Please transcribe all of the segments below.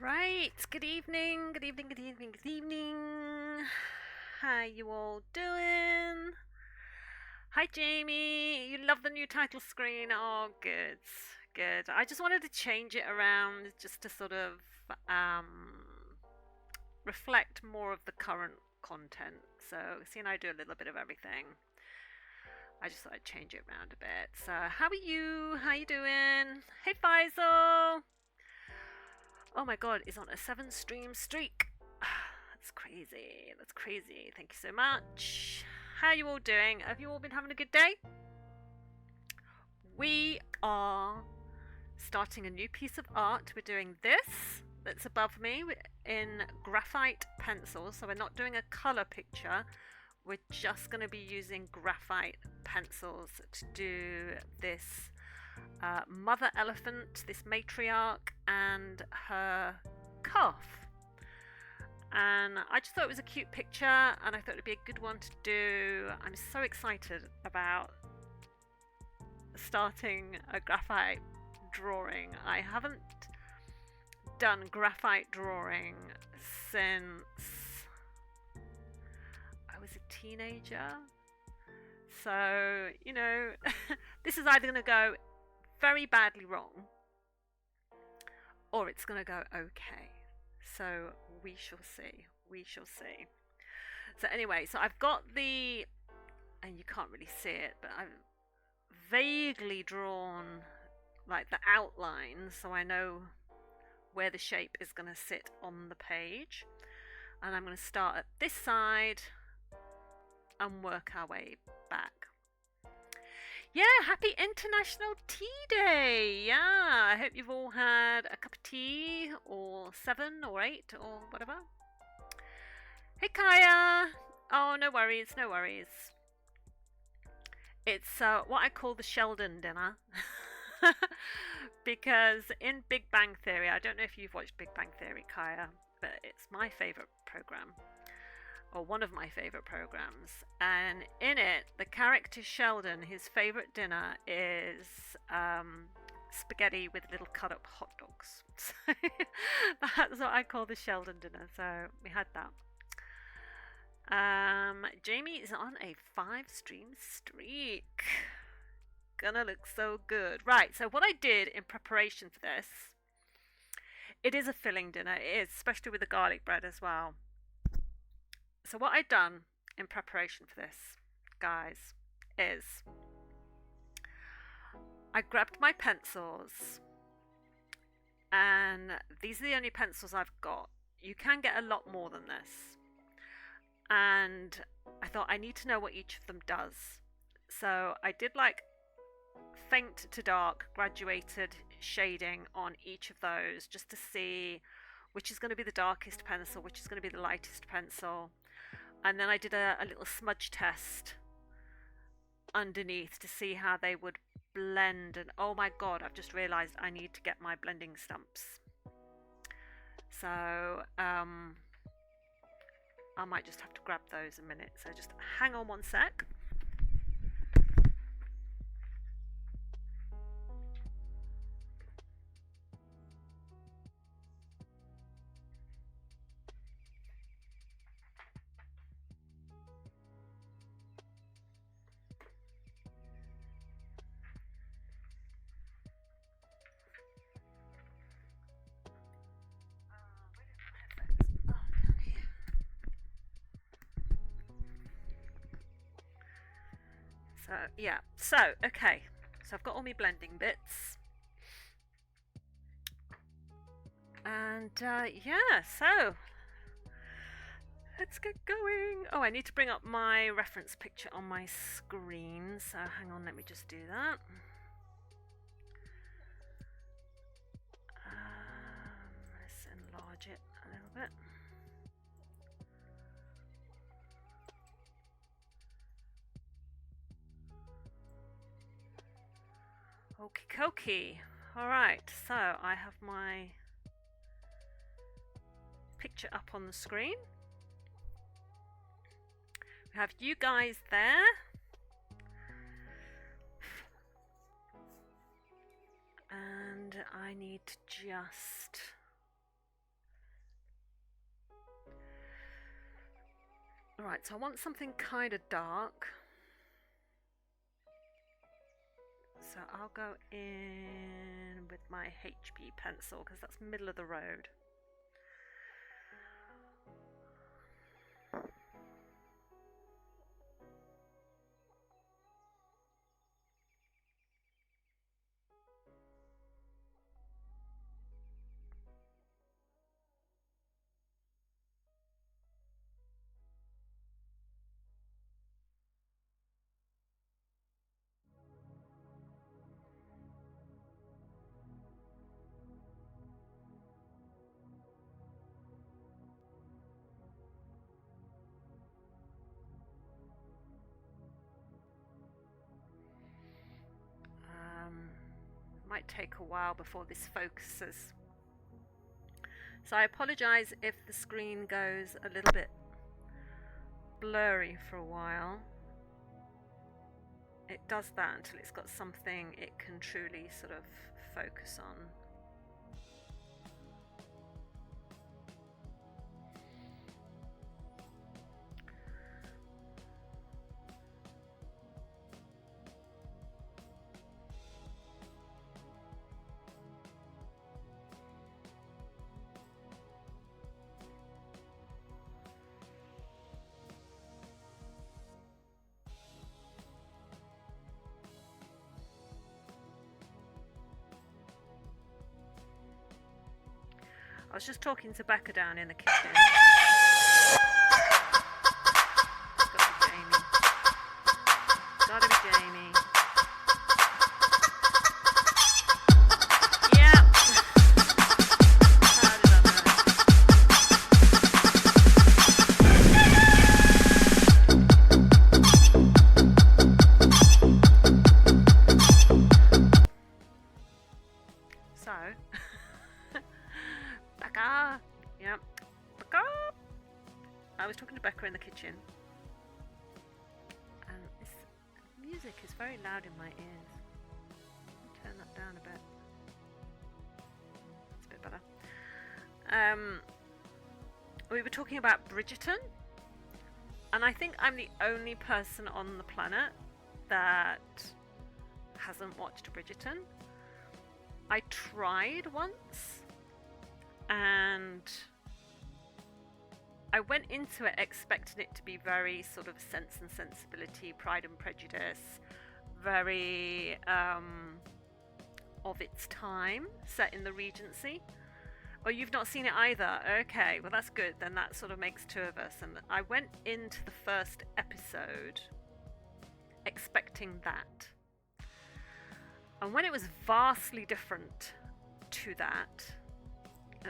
Right, good evening, good evening, good evening, good evening. How you all doing? Hi Jamie, you love the new title screen. Oh, good, good. I just wanted to change it around just to sort of reflect more of the current content. So, seeing I do a little bit of everything, I just thought I'd change it around a bit. So, how are you? How you doing? Hey Faisal! Oh my god, he's on a 7 stream streak. That's crazy. That's crazy. Thank you so much. How are you all doing? Have you all been having a good day? We are starting a new piece of art. We're doing this that's above me in graphite pencils. So we're not doing a color picture. We're just going to be using graphite pencils to do this mother elephant, this matriarch, and her calf. And I just thought it was a cute picture, and I thought it'd be a good one to do. I'm so excited about starting a graphite drawing. I haven't done graphite drawing since I was a teenager. So, this is either going to go very badly wrong or it's going to go okay. So we shall see. We shall see. So anyway, so I've got and you can't really see it, but I've vaguely drawn like the outline so I know where the shape is going to sit on the page. And I'm going to start at this side and work our way back. Yeah, happy International Tea Day! Yeah, I hope you've all had a cup of tea, or 7 or 8 or whatever. Hey Kaya! Oh, no worries, no worries. It's what I call the Sheldon dinner. Because in Big Bang Theory, I don't know if you've watched Big Bang Theory, Kaya, but it's my favourite program. Or one of my favourite programs, and in it, the character Sheldon, his favourite dinner is spaghetti with little cut up hot dogs. So that's what I call the Sheldon dinner. So we had that. Jamie is on a 5-stream streak. Gonna look so good. Right, so what I did in preparation for this, it is a filling dinner. It is, especially with the garlic bread as well. So what I've done in preparation for this, guys, is I grabbed my pencils, and these are the only pencils I've got. You can get a lot more than this. And I thought I need to know what each of them does. So I did like faint to dark graduated shading on each of those just to see which is going to be the darkest pencil, which is going to be the lightest pencil. And then I did a little smudge test underneath to see how they would blend. And oh my god, I've just realised I need to get my blending stumps. So I might just have to grab those a minute. So just hang on one sec. So yeah, so okay, so I've got all my blending bits, and yeah, so let's get going. Oh, I need to bring up my reference picture on my screen, so hang on, let me just do that. Let's enlarge it a little bit. Okie dokie. Alright, so I have my picture up on the screen. We have you guys there. And I need to just Right, so I want something kind of dark. So I'll go in with my HB pencil because that's middle of the road. Might take a while before this focuses. So I apologise if the screen goes a little bit blurry for a while. It does that until it's got something it can truly sort of focus on. I was just talking to Becca down in the kitchen. Gotta be Jamie. Yeah. How did I know? So. Becca! Yep. Becca! I was talking to Becca in the kitchen. And this music is very loud in my ears. Turn that down a bit. It's a bit better. We were talking about Bridgerton. And I think I'm the only person on the planet that hasn't watched Bridgerton. I tried once. And I went into it expecting it to be very sort of Sense and Sensibility, Pride and Prejudice, very of its time, set in the Regency. Oh, you've not seen it either? Okay, well that's good, then that sort of makes two of us. And I went into the first episode expecting that. And when it was vastly different to that,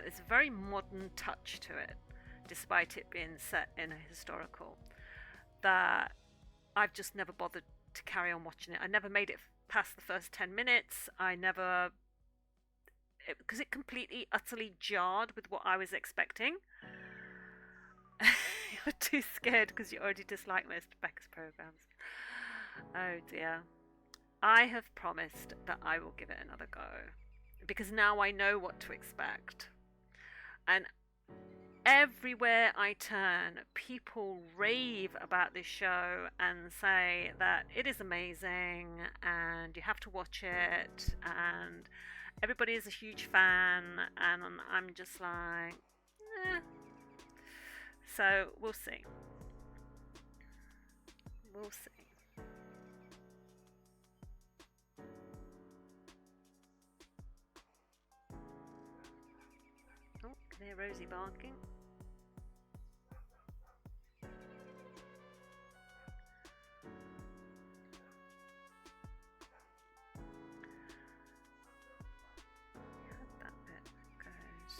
it's a very modern touch to it, despite it being set in a historical, that I've just never bothered to carry on watching it. I never made it past the first 10 minutes. Because it completely, utterly jarred with what I was expecting. You're too scared because you already dislike most of Becca's programs. Oh dear. I have promised that I will give it another go, because now I know what to expect. And everywhere I turn, people rave about this show and say that it is amazing and you have to watch it, and everybody is a huge fan, and I'm just like, eh. So we'll see. We'll see. Oh, can hear Rosie barking. That bit goes.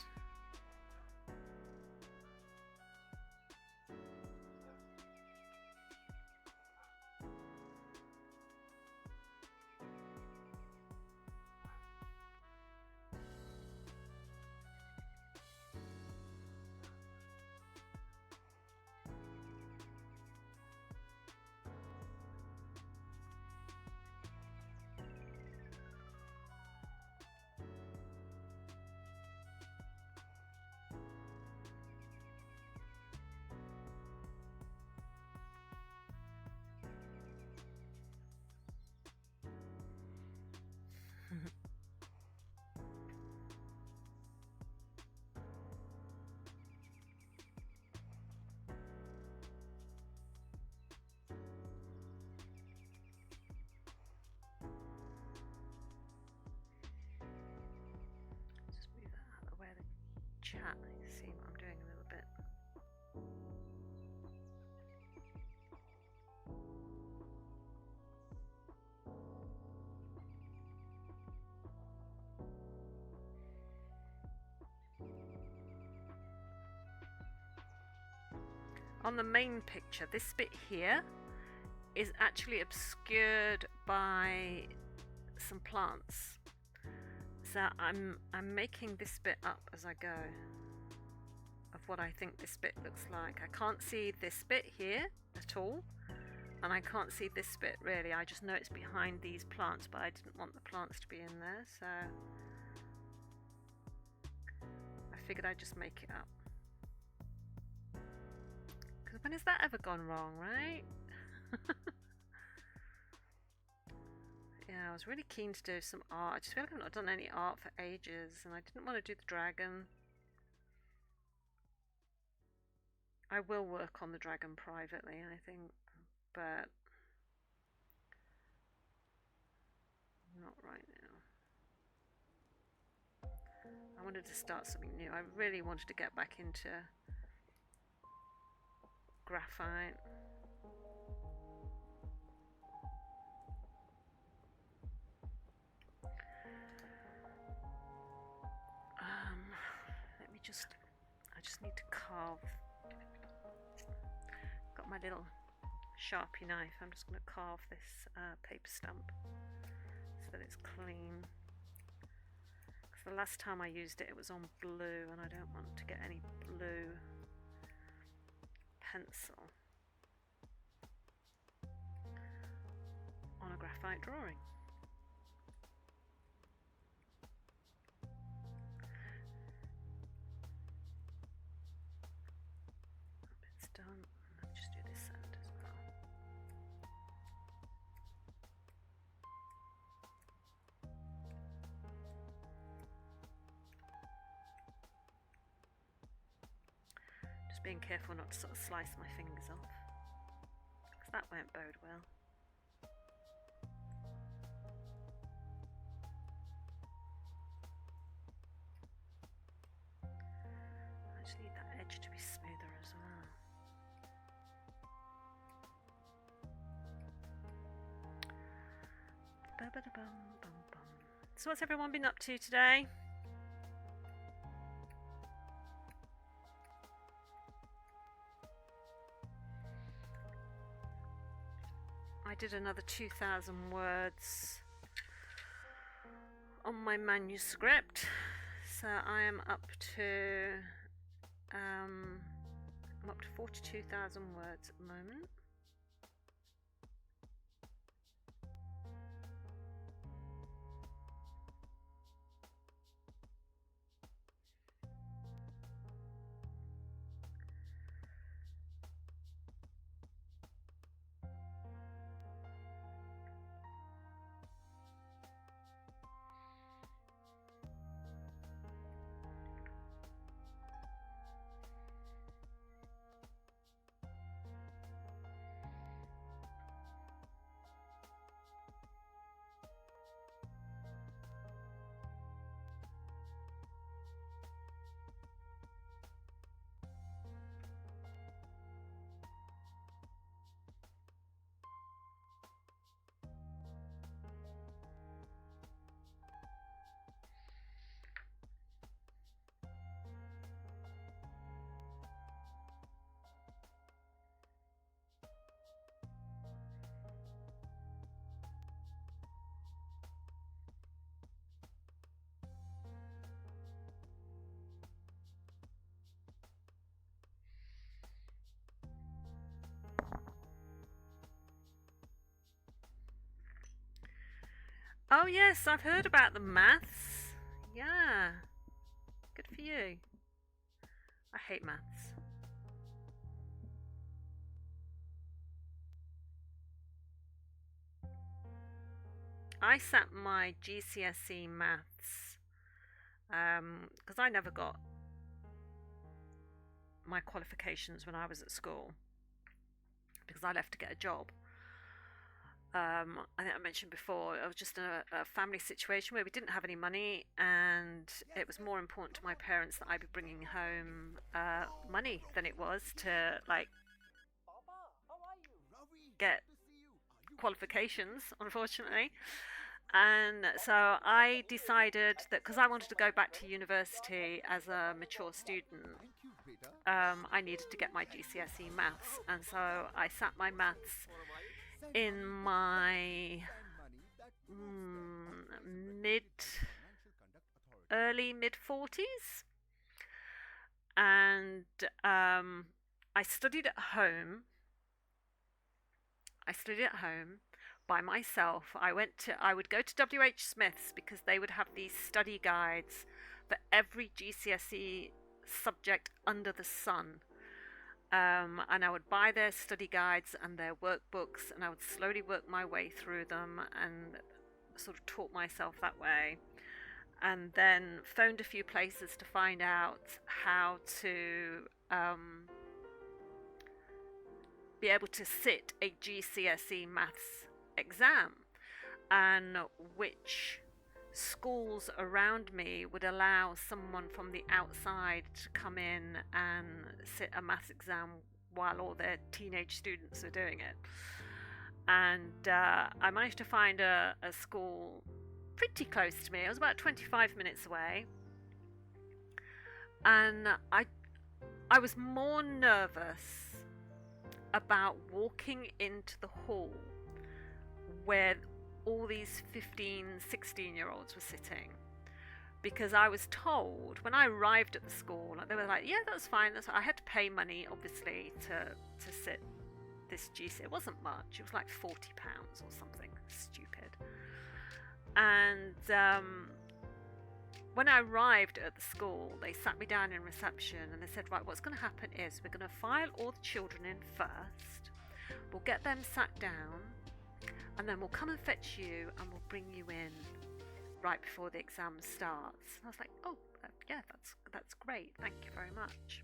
chat. You see what I'm doing a little bit. On the main picture, this bit here is actually obscured by some plants. So I'm making this bit up as I go of what I think this bit looks like. I can't see this bit here at all, and I can't see this bit really. I just know it's behind these plants, but I didn't want the plants to be in there, so I figured I'd just make it up. Because when has that ever gone wrong, right? Yeah, I was really keen to do some art. I just feel like I've not done any art for ages, and I didn't want to do the dragon. I will work on the dragon privately, I think, but not right now. I wanted to start something new. I really wanted to get back into graphite. I just need to carve. Got my little Sharpie knife. I'm just going to carve this paper stamp so that it's clean. Because the last time I used it, it was on blue, and I don't want to get any blue pencil on a graphite drawing. It's done. Let me just do this end as well. Just being careful not to sort of slice my fingers off, because that won't bode well. I just need that edge to be smoother as well. So what's everyone been up to today? I did another 2,000 words on my manuscript, so I am up to 42,000 words at the moment. Oh yes, I've heard about the maths. Yeah, good for you. I hate maths. I sat my GCSE maths because I never got my qualifications when I was at school because I left to get a job. I think I mentioned before, I was just in a family situation where we didn't have any money, and it was more important to my parents that I be bringing home money than it was to like get qualifications, unfortunately. And so I decided that because I wanted to go back to university as a mature student, I needed to get my GCSE maths, and so I sat my maths in my mid early mid 40s, and I studied at home. I studied at home by myself. I would go to WH Smith's because they would have these study guides for every GCSE subject under the sun. And I would buy their study guides and their workbooks, and I would slowly work my way through them and sort of taught myself that way. And then phoned a few places to find out how to be able to sit a GCSE maths exam, and which schools around me would allow someone from the outside to come in and sit a maths exam while all their teenage students are doing it. And I managed to find a school pretty close to me. It was about 25 minutes away, and I was more nervous about walking into the hall where all these 15, 16-year-olds were sitting, because I was told when I arrived at the school, they were like, yeah, that's fine. I had to pay money, obviously, to sit this GC. It wasn't much. It was like £40 or something stupid. And when I arrived at the school, they sat me down in reception and they said, right, what's going to happen is we're going to file all the children in first. We'll get them sat down, and then we'll come and fetch you and we'll bring you in right before the exam starts. And I was like, oh, yeah, that's great. Thank you very much.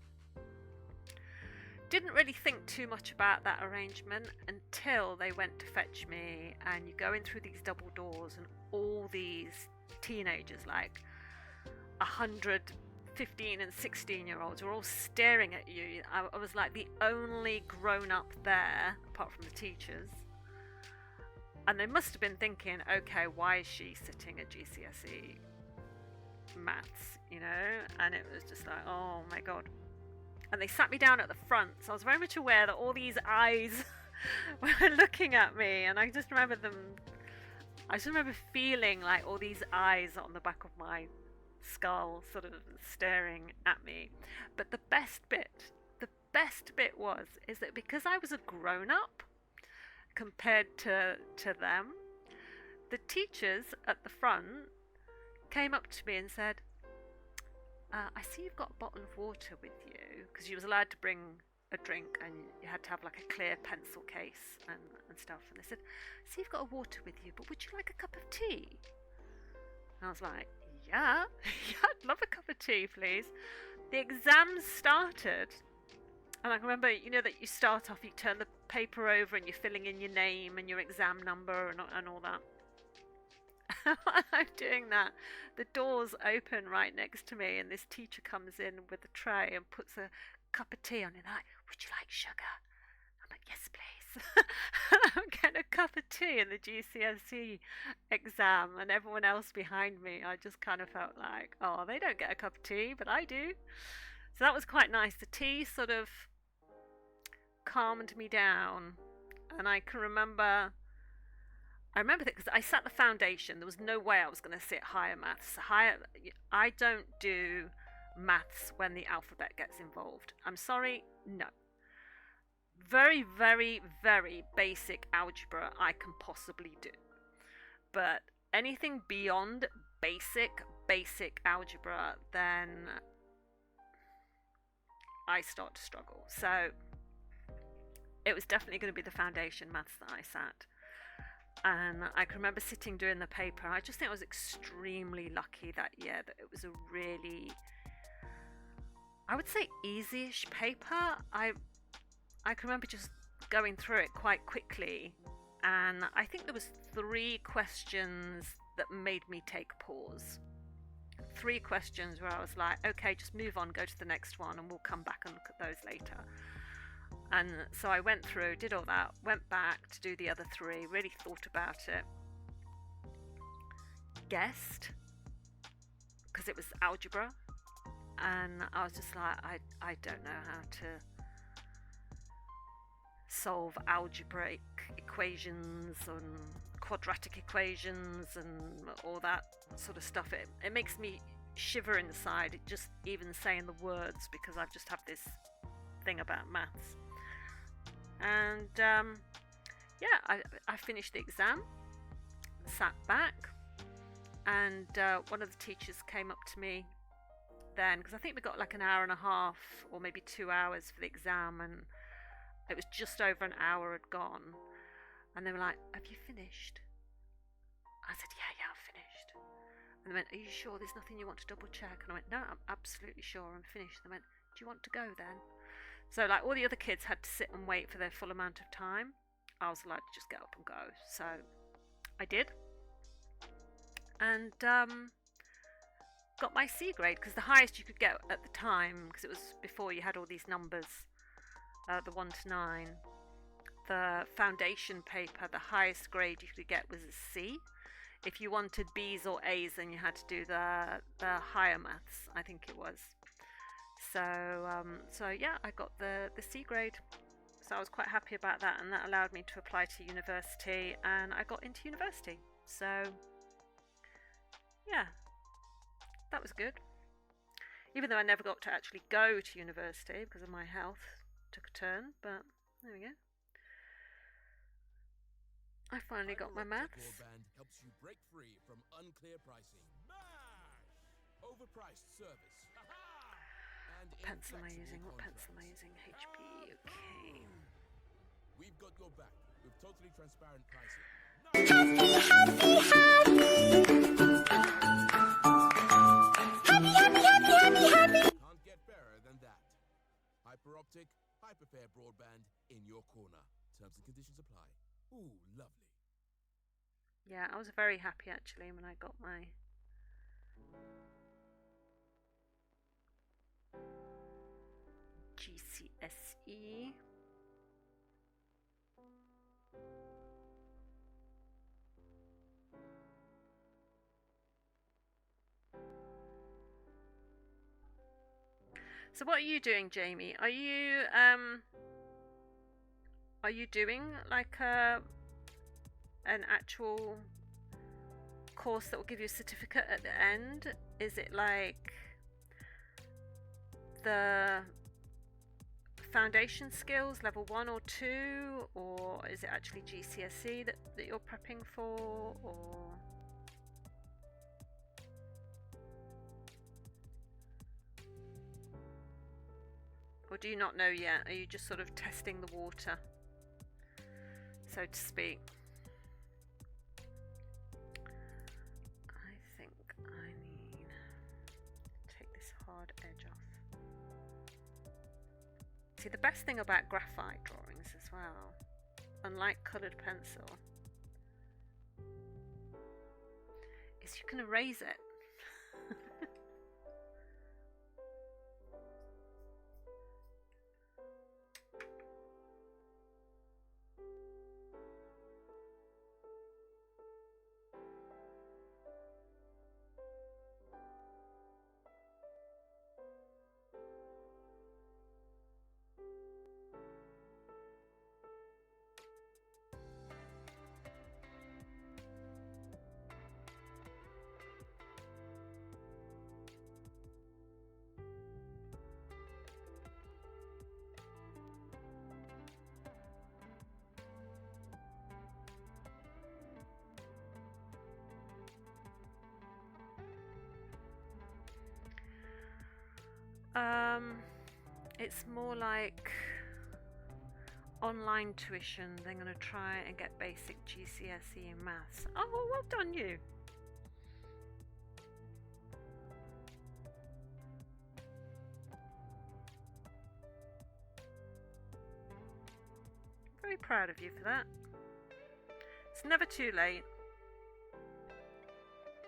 Didn't really think too much about that arrangement until they went to fetch me, and you go in through these double doors and all these teenagers, like 100 15 and 16-year-olds were all staring at you. I was like the only grown-up there apart from the teachers, and they must have been thinking, okay, why is she sitting at GCSE maths, and it was just like, oh my god. And they sat me down at the front, so I was very much aware that all these eyes were looking at me, and I just remember feeling like all these eyes on the back of my skull sort of staring at me. But the best bit is that because I was a grown-up compared to them, the teachers at the front came up to me and said, I see you've got a bottle of water with you, because you was allowed to bring a drink and you had to have like a clear pencil case and stuff. And they said, see, you've got a water with you, but would you like a cup of tea? And I was like, yeah, I'd love a cup of tea, please. The exams started, and I remember, that you start off, you turn the paper over and you're filling in your name and your exam number and all that. While I'm doing that, the doors open right next to me, and this teacher comes in with a tray and puts a cup of tea on it. And they're like, would you like sugar? I'm like, yes, please. And I'm getting a cup of tea in the GCSE exam, and everyone else behind me, I just kind of felt like, oh, they don't get a cup of tea, but I do. So that was quite nice. The tea sort of calmed me down, and I remember that because I sat the foundation. There was no way I was going to sit higher maths. I don't do maths when the alphabet gets involved. I'm sorry, no. Very, very, very basic algebra I can possibly do. But anything beyond basic algebra, then I start to struggle. So it was definitely going to be the foundation maths that I sat. And I can remember sitting doing the paper. I just think I was extremely lucky that year that it was a really, I would say, easy-ish paper. I can remember just going through it quite quickly and I think there was 3 questions that made me take pause. 3 questions where I was like, okay, just move on, go to the next one, and we'll come back and look at those later. And so I went through, did all that, went back to do the other 3, really thought about it, guessed, because it was algebra, and I was just like, I don't know how to solve algebraic equations and quadratic equations and all that sort of stuff. It makes me shiver inside, just even saying the words, because I just have this thing about maths. And yeah, I finished the exam, sat back, and one of the teachers came up to me then, because I think we got like an hour and a half or maybe 2 hours for the exam, and it was just over an hour had gone, and they were like, have you finished? I said, yeah, I've finished. And they went, are you sure there's nothing you want to double check? And I went, no, I'm absolutely sure I'm finished. And they went, do you want to go then? So like all the other kids had to sit and wait for their full amount of time. I was allowed to just get up and go. So I did. And got my C grade, because the highest you could get at the time, because it was before you had all these numbers, the 1 to 9, the foundation paper, the highest grade you could get was a C. If you wanted B's or A's, then you had to do the higher maths, I think it was. So yeah, I got the C grade, so I was quite happy about that, and that allowed me to apply to university, and I got into university. So yeah, that was good, even though I never got to actually go to university because of my health took a turn, but there we go. I finally got my maths. Broadband helps you break free from unclear pricing. Overpriced service. What pencil am I using? What pencil am I using? HB, okay. We've got your back with totally transparent pricing. Happy. Can't get better than that. Hyperoptic, hyperfair broadband in your corner. Terms and conditions apply. Ooh, lovely. Yeah, I was very happy actually when I got my GCSE. So what are you doing, Jamie? Are you doing like an actual course that will give you a certificate at the end? Is it like the foundation skills level 1 or 2, or is it actually GCSE that you're prepping for, or do you not know yet? Are you just sort of testing the water, so to speak? I think I need to take this hard edge off. See, the best thing about graphite drawings as well, unlike coloured pencil, is you can erase it. It's more like online tuition. They're going to try and get basic GCSE in maths. Oh, well done you. Very proud of you for that. It's never too late.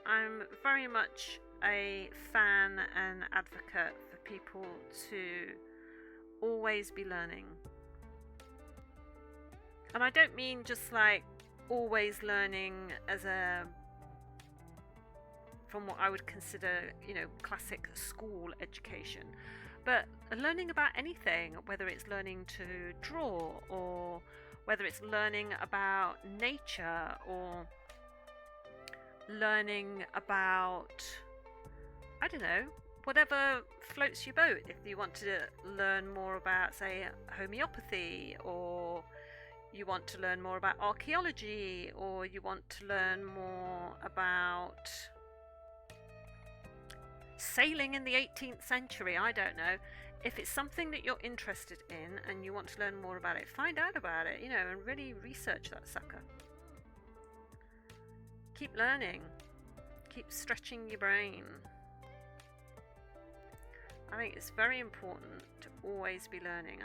I'm very much a fan and advocate for people to always be learning. And I don't mean just like always learning as a, from what I would consider, classic school education, but learning about anything, whether it's learning to draw, or whether it's learning about nature, or learning about, I don't know, whatever floats your boat. If you want to learn more about, say, homeopathy, or you want to learn more about archaeology, or you want to learn more about sailing in the 18th century, I don't know. If it's something that you're interested in and you want to learn more about it, find out about it, and really research that sucker. Keep learning. Keep stretching your brain. I think it's very important to always be learning.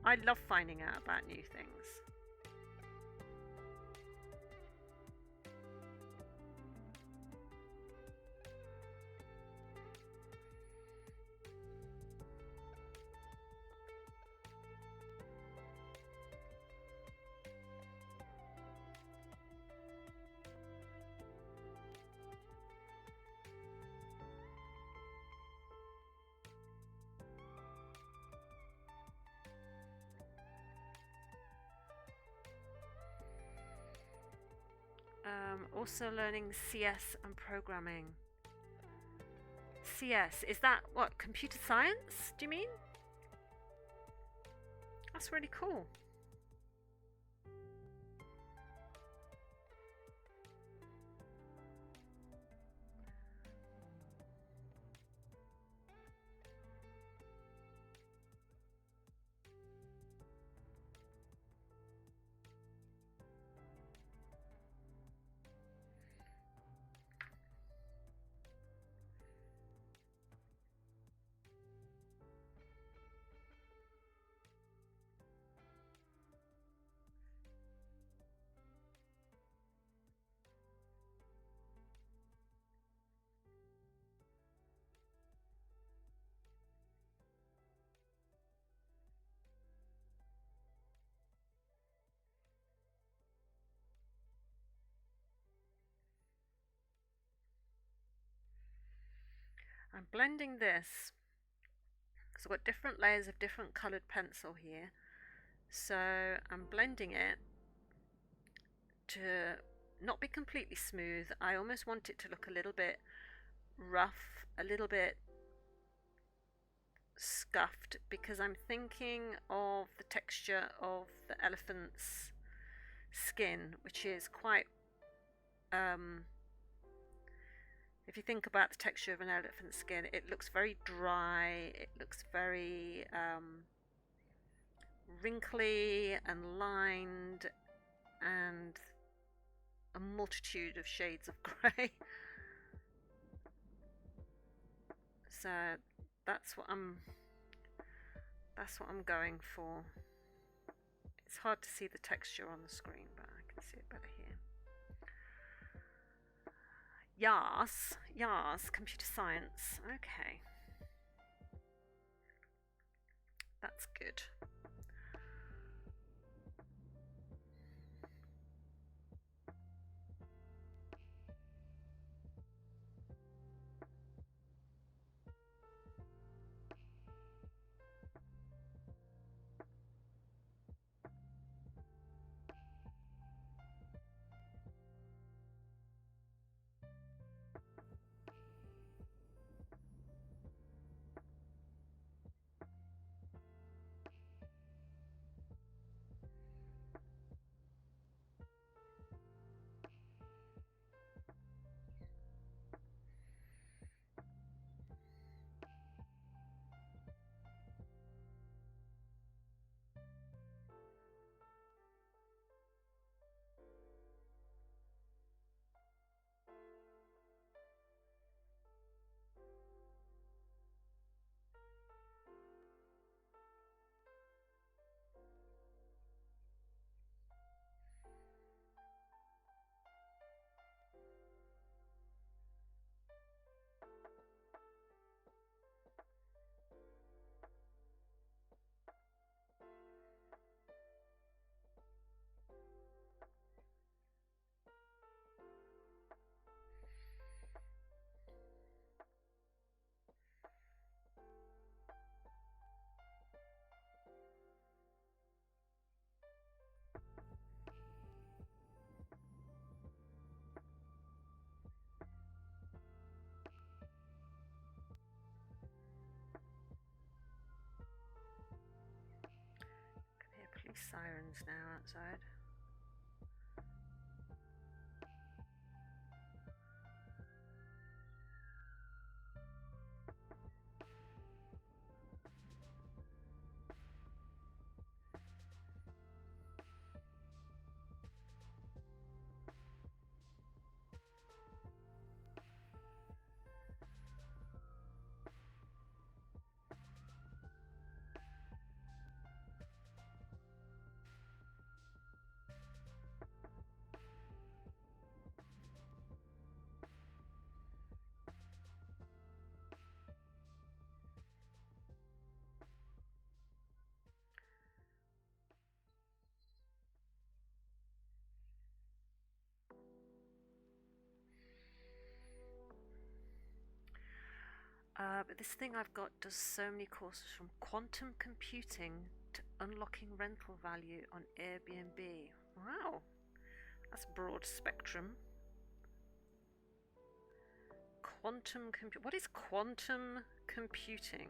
I love finding out about new things. Also learning CS and programming. CS, is that what, computer science, do you mean? That's really cool. I'm blending this because I've got different layers of different coloured pencil here. So I'm blending it to not be completely smooth. I almost want it to look a little bit rough, a little bit scuffed, because I'm thinking of the texture of the elephant's skin, which is quite if you think about the texture of an elephant's skin, it looks very dry, it looks very wrinkly and lined, and a multitude of shades of grey. So that's what I'm going for. It's hard to see the texture on the screen, but I can see it better here. Yas, computer science. Okay. That's good. police sirens now outside. But this thing I've got does so many courses, from quantum computing to unlocking rental value on Airbnb. Wow, that's broad spectrum. What is quantum computing?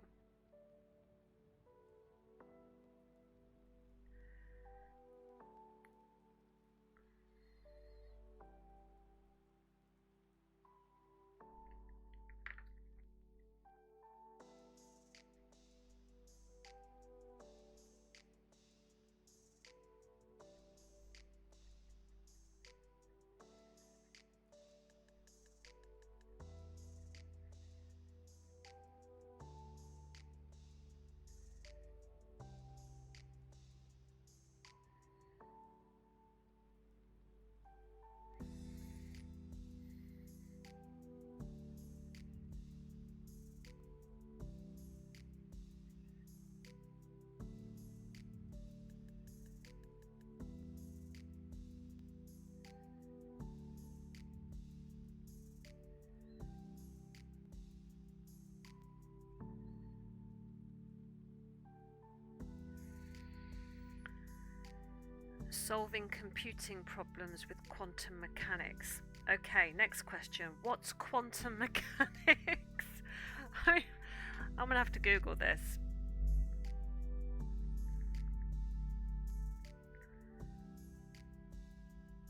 Solving computing problems with quantum mechanics. Okay, next question. What's quantum mechanics? I'm gonna have to Google this.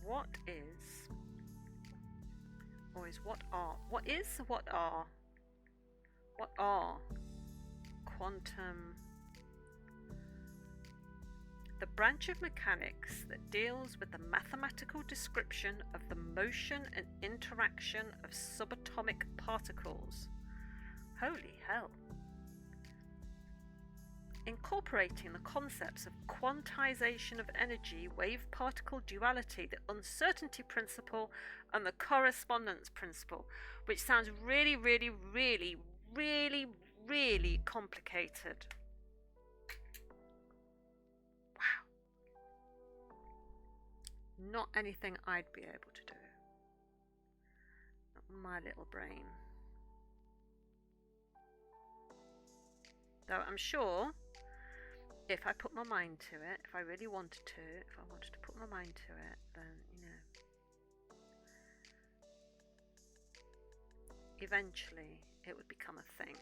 What is, or is what are, what is, what are quantum? The branch of mechanics that deals with the mathematical description of the motion and interaction of subatomic particles. Holy hell. Incorporating the concepts of quantization of energy, wave-particle duality, the uncertainty principle, and the correspondence principle, which sounds really, really, really, really, really complicated. Not anything I'd be able to do. Not my little brain. Though I'm sure if I put my mind to it, if I really wanted to, if I wanted to put my mind to it, then, you know, eventually it would become a thing.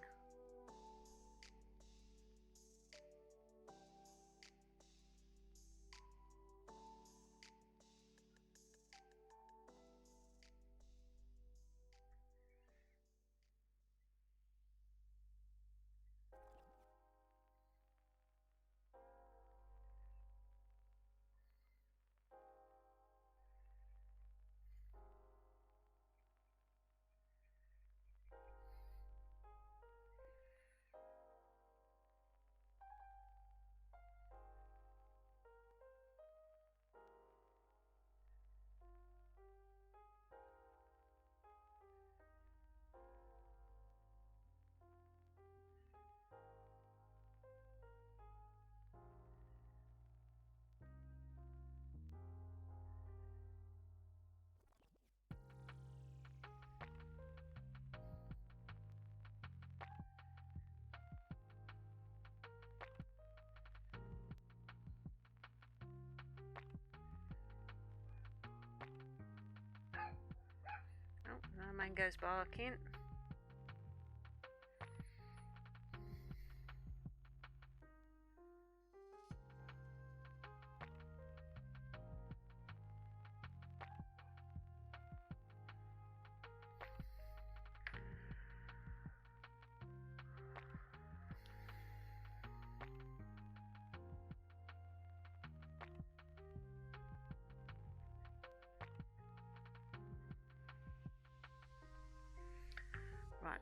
Oh, Mango's barking.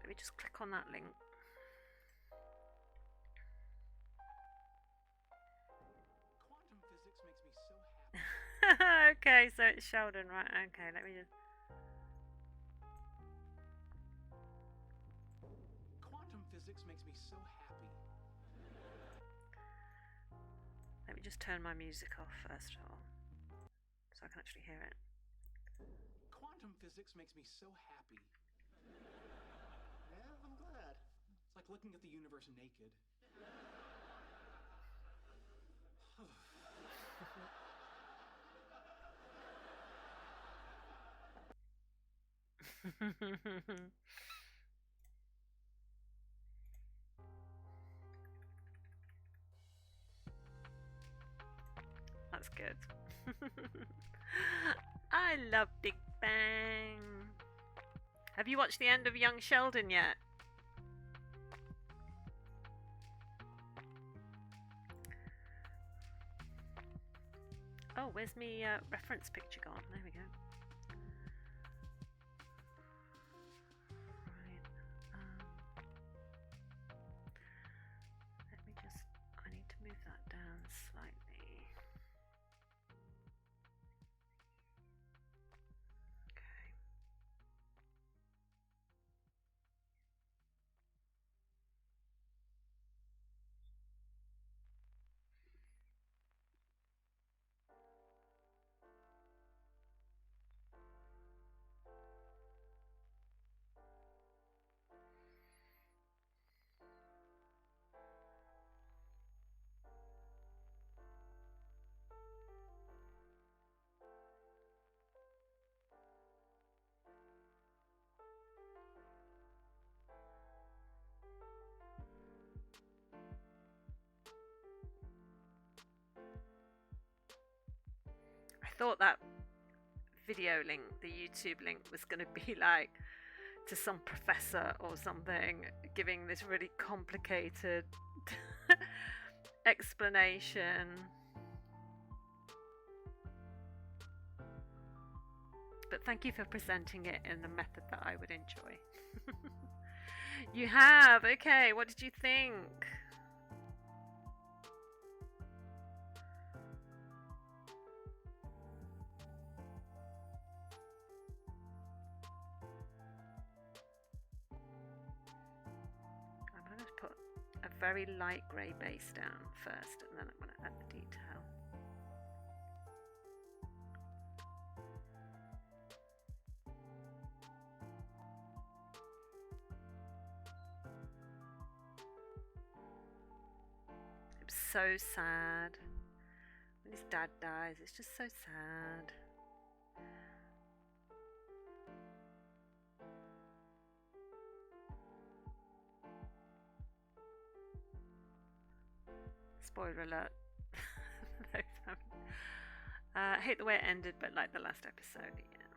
Let me just click on that link. Quantum physics makes me so happy. Okay, so it's Sheldon, right? Okay, let me just. Quantum physics makes me so happy. Let me just turn my music off first of all, so I can actually hear it. Quantum physics makes me so happy. Yeah, I'm glad. It's like looking at the universe naked. That's good. I love Big Bang. Have you watched the end of Young Sheldon yet? Oh, where's me reference picture gone? There we go. Right. Let me just. I need to move that down slightly. Okay. I thought that video link, the YouTube link, was going to be like to some professor or something giving this really complicated explanation. But thank you for presenting it in a method that I would enjoy. You have? Okay, what did you think? I'm going to put a very light grey base down first, and then I'm going to add the detail. It's so sad. When his dad dies, it's just so sad. Spoiler alert. I hate the way it ended, but like the last episode, yeah.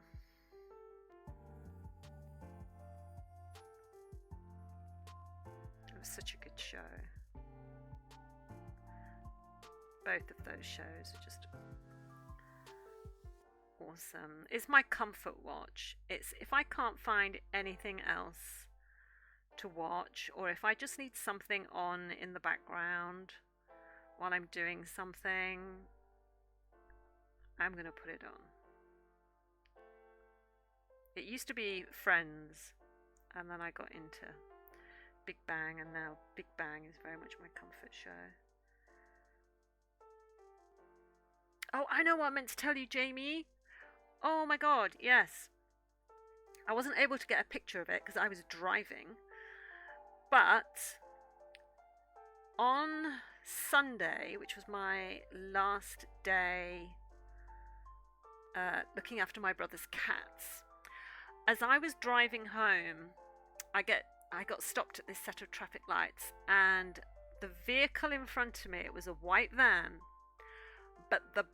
It was such a good show. Both of those shows are just awesome. It's my comfort watch. It's if I can't find anything else to watch, or if I just need something on in the background while I'm doing something, I'm gonna put it on. It used to be Friends, and then I got into Big Bang, and now Big Bang is very much my comfort show. Oh, I know what I meant to tell you, Jamie. Oh my god, yes. I wasn't able to get a picture of it because I was driving. But on Sunday, which was my last day looking after my brother's cats, as I was driving home, I got stopped at this set of traffic lights, and the vehicle in front of me, it was a white van, but the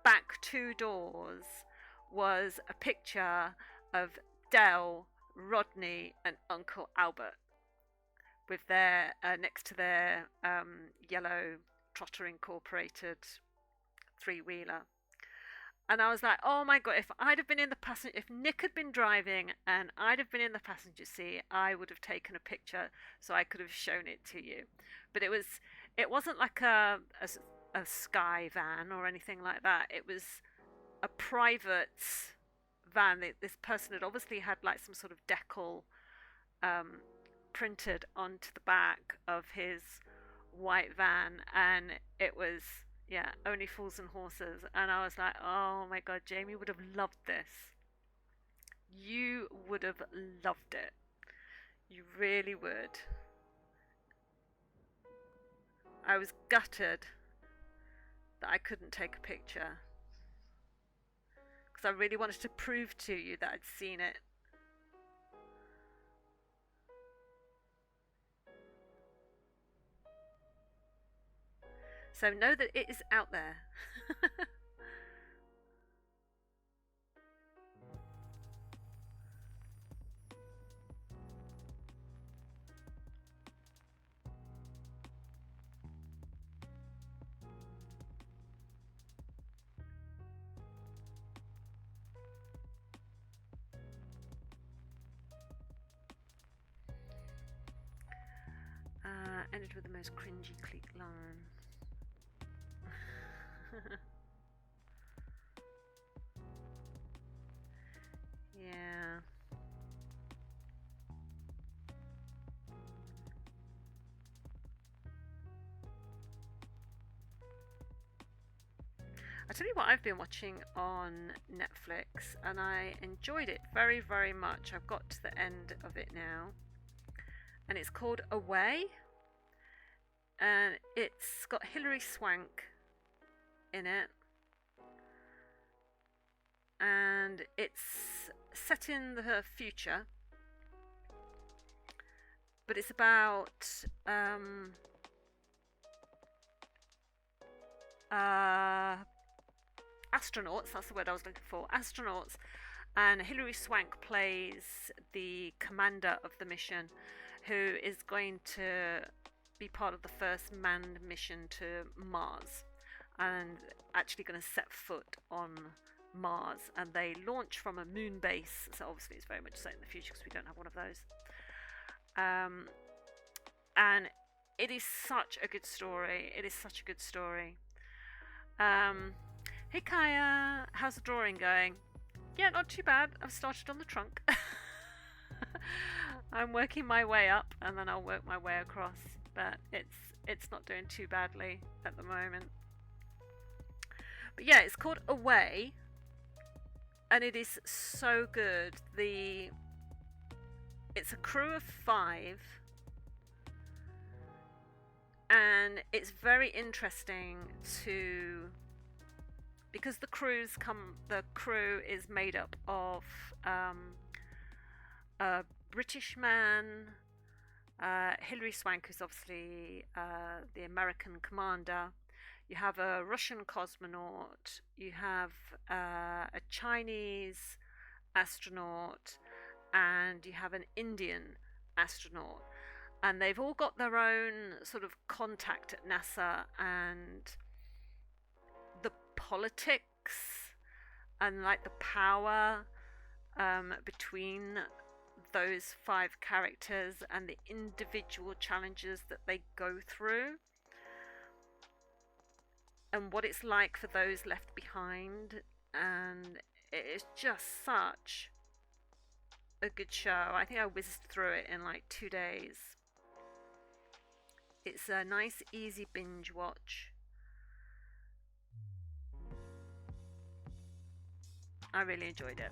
back two doors was a picture of Dell, Rodney, and Uncle Albert with their next to their yellow Trotter Incorporated three-wheeler. And I was like, oh my God, if Nick had been driving and I'd have been in the passenger seat, I would have taken a picture so I could have shown it to you. But it wasn't like a sky van or anything like that. It was a private van. This person had obviously had like some sort of decal um, printed onto the back of his white van, and it was, yeah, only fools and horses. And I was like, oh my God, Jamie would have loved this. You would have loved it. You really would. I was gutted that I couldn't take a picture because I really wanted to prove to you that I'd seen it. So know that it is out there. Ended with the most cringy click line. Yeah. I tell you what I've been watching on Netflix, and I enjoyed it very, very much. I've got to the end of it now, and it's called Away, and it's got Hilary Swank in it, and it's set in the future, but it's about astronauts. That's the word I was looking for. Astronauts, and Hilary Swank plays the commander of the mission, who is going to be part of the first manned mission to Mars, and actually going to set foot on Mars. And they launch from a moon base, so obviously it's very much set in the future because we don't have one of those. And it is such a good story. It is such a good story. Hey Kaya, how's the drawing going? Yeah, not too bad. I've started on the trunk. I'm working my way up, and then I'll work my way across. But it's not doing too badly at the moment. But yeah, it's called Away, and it is so good. It's a crew of 5, and it's very interesting because the crew is made up of a British man, Hilary Swank, who's obviously the American commander. You have a Russian cosmonaut. You have a Chinese astronaut, and you have an Indian astronaut. And they've all got their own sort of contact at NASA, and the politics and like the power between those 5 characters and the individual challenges that they go through, and what it's like for those left behind. And it is just such a good show. I think I whizzed through it in like 2 days. It's a nice, easy binge watch. I really enjoyed it.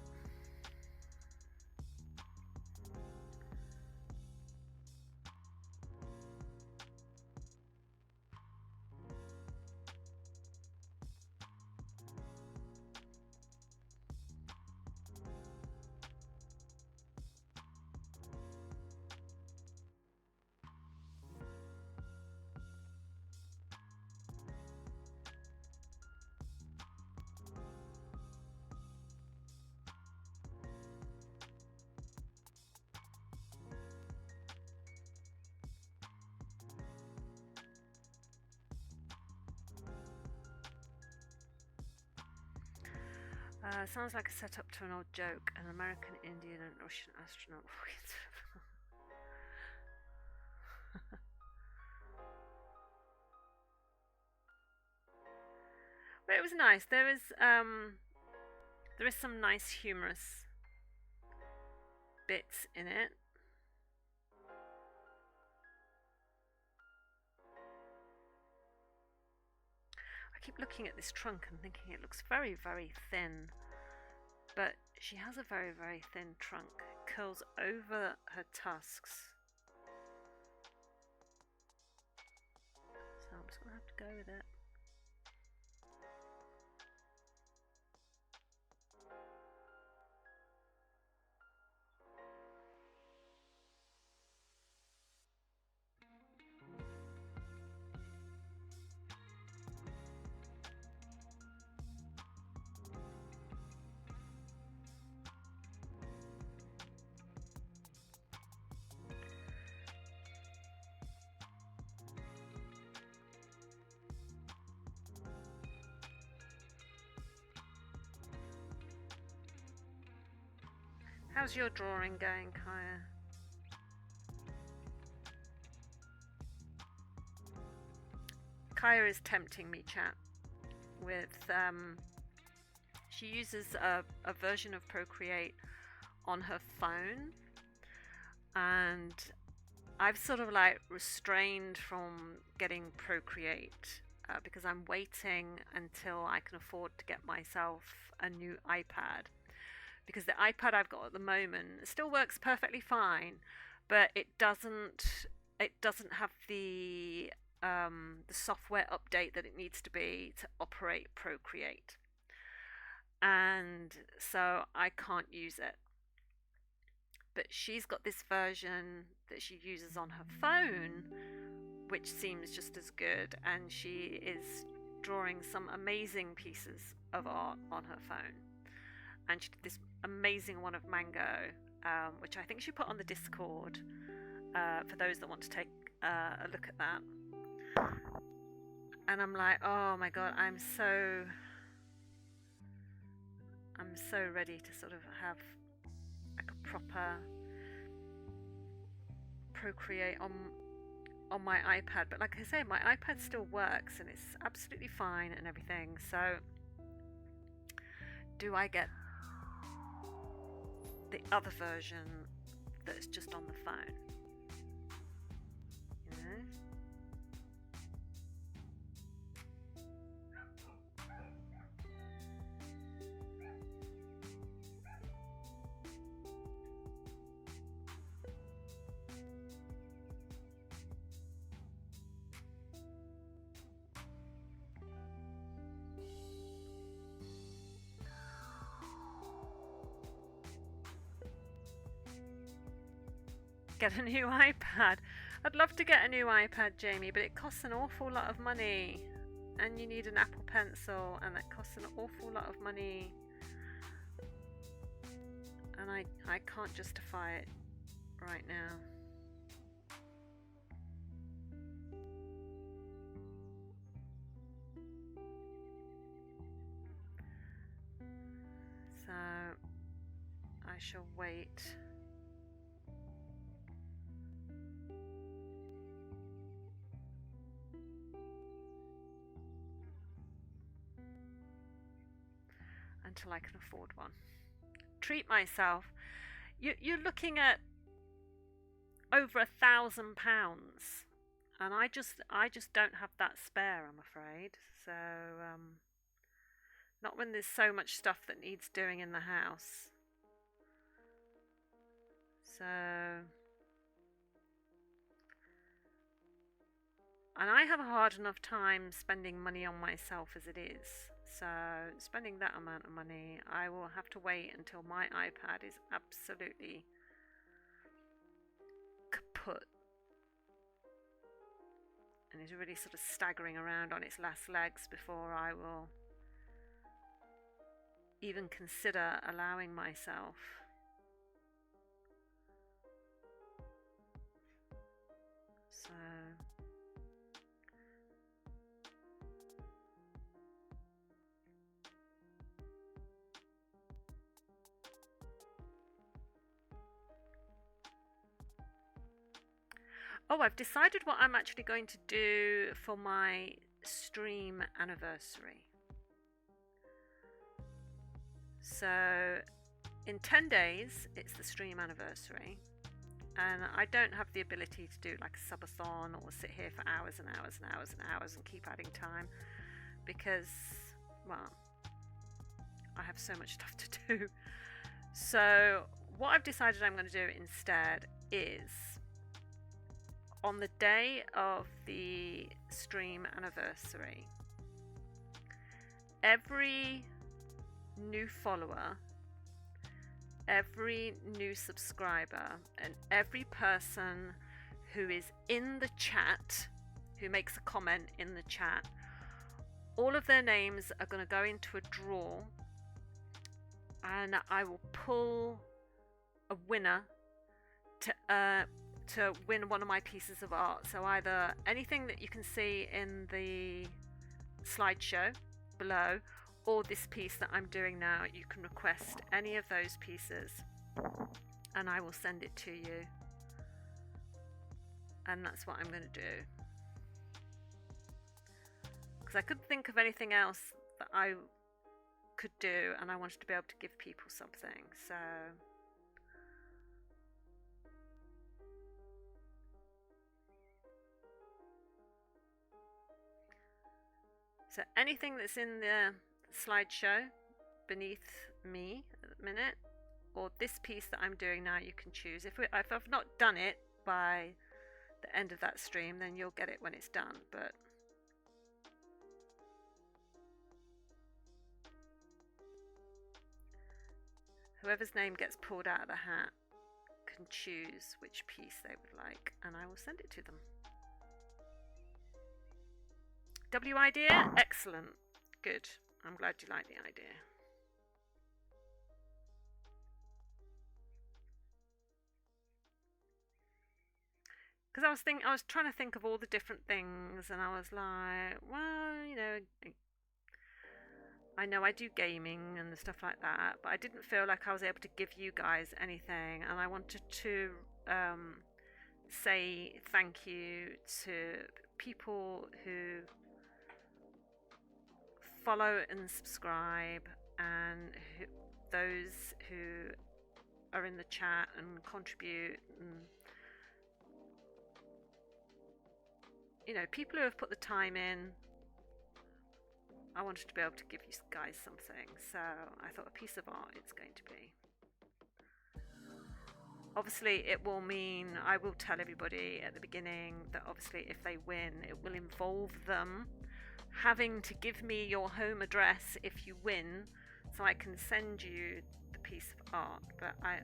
Sounds like a setup to an old joke. An American, Indian, and Russian astronaut. But it was nice. There is some nice humorous bits in it. I keep looking at this trunk and thinking it looks very, very thin. But she has a very, very thin trunk. It curls over her tusks. So I'm just going to have to go with it. How's your drawing going, Kaya? Kaya is tempting me, chat, with she uses a version of Procreate on her phone, and I've sort of like restrained from getting Procreate because I'm waiting until I can afford to get myself a new iPad. Because the iPad I've got at the moment still works perfectly fine, but it doesn't have the software update that it needs to be to operate Procreate, and so I can't use it. But she's got this version that she uses on her phone, which seems just as good, and she is drawing some amazing pieces of art on her phone. And she did this amazing one of Mango, which I think she put on the Discord for those that want to take a look at that. And I'm like, oh my god, I'm so ready to sort of have like a proper Procreate on my iPad. But like I say, my iPad still works and it's absolutely fine and everything. So do I get the other version that's just on the phone? You know? Get a new iPad. I'd love to get a new iPad, Jamie, but it costs an awful lot of money. And you need an Apple Pencil, and that costs an awful lot of money. And I can't justify it right now. So I shall wait. Until I can afford one. Treat myself. You're looking at over £1,000, and I just don't have that spare, I'm afraid. So not when there's so much stuff that needs doing in the house. So, and I have a hard enough time spending money on myself as it is. So spending that amount of money, I will have to wait until my iPad is absolutely kaput and is really sort of staggering around on its last legs before I will even consider allowing myself so. Oh, I've decided what I'm actually going to do for my stream anniversary. So in 10 days, it's the stream anniversary. And I don't have the ability to do like a subathon or sit here for hours and hours and hours and hours and keep adding time because, well, I have so much stuff to do. So what I've decided I'm going to do instead is on the day of the stream anniversary, every new follower, every new subscriber, and every person who is in the chat, who makes a comment in the chat, all of their names are going to go into a draw, and I will pull a winner to win one of my pieces of art. So either anything that you can see in the slideshow below, or this piece that I'm doing now. You can request any of those pieces and I will send it to you. And that's what I'm going to do. Because I couldn't think of anything else that I could do, and I wanted to be able to give people something. So anything that's in the slideshow beneath me at the minute, or this piece that I'm doing now, you can choose. If I've not done it by the end of that stream, then you'll get it when it's done. But whoever's name gets pulled out of the hat can choose which piece they would like, and I will send it to them. W idea? Excellent. Good. I'm glad you like the idea. Because I was trying to think of all the different things, and I was like, well, you know I do gaming and stuff like that, but I didn't feel like I was able to give you guys anything, and I wanted to say thank you to people who follow and subscribe, and those who are in the chat and contribute, and people who have put the time in. I wanted to be able to give you guys something, so I thought a piece of art it's going to be. Obviously it will mean I will tell everybody at the beginning that obviously if they win, it will involve them having to give me your home address if you win, so I can send you the piece of art. But I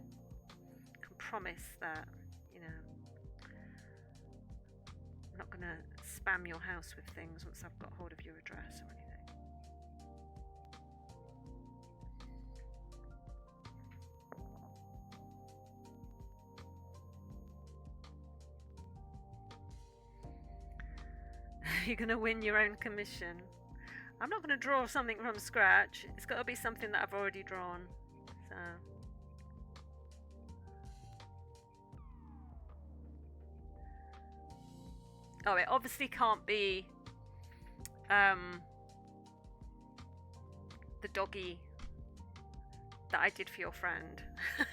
can promise that I'm not going to spam your house with things once I've got hold of your address or anything. You're going to win your own commission. I'm not going to draw something from scratch. It's got to be something that I've already drawn. So oh, it obviously can't be the doggy that I did for your friend,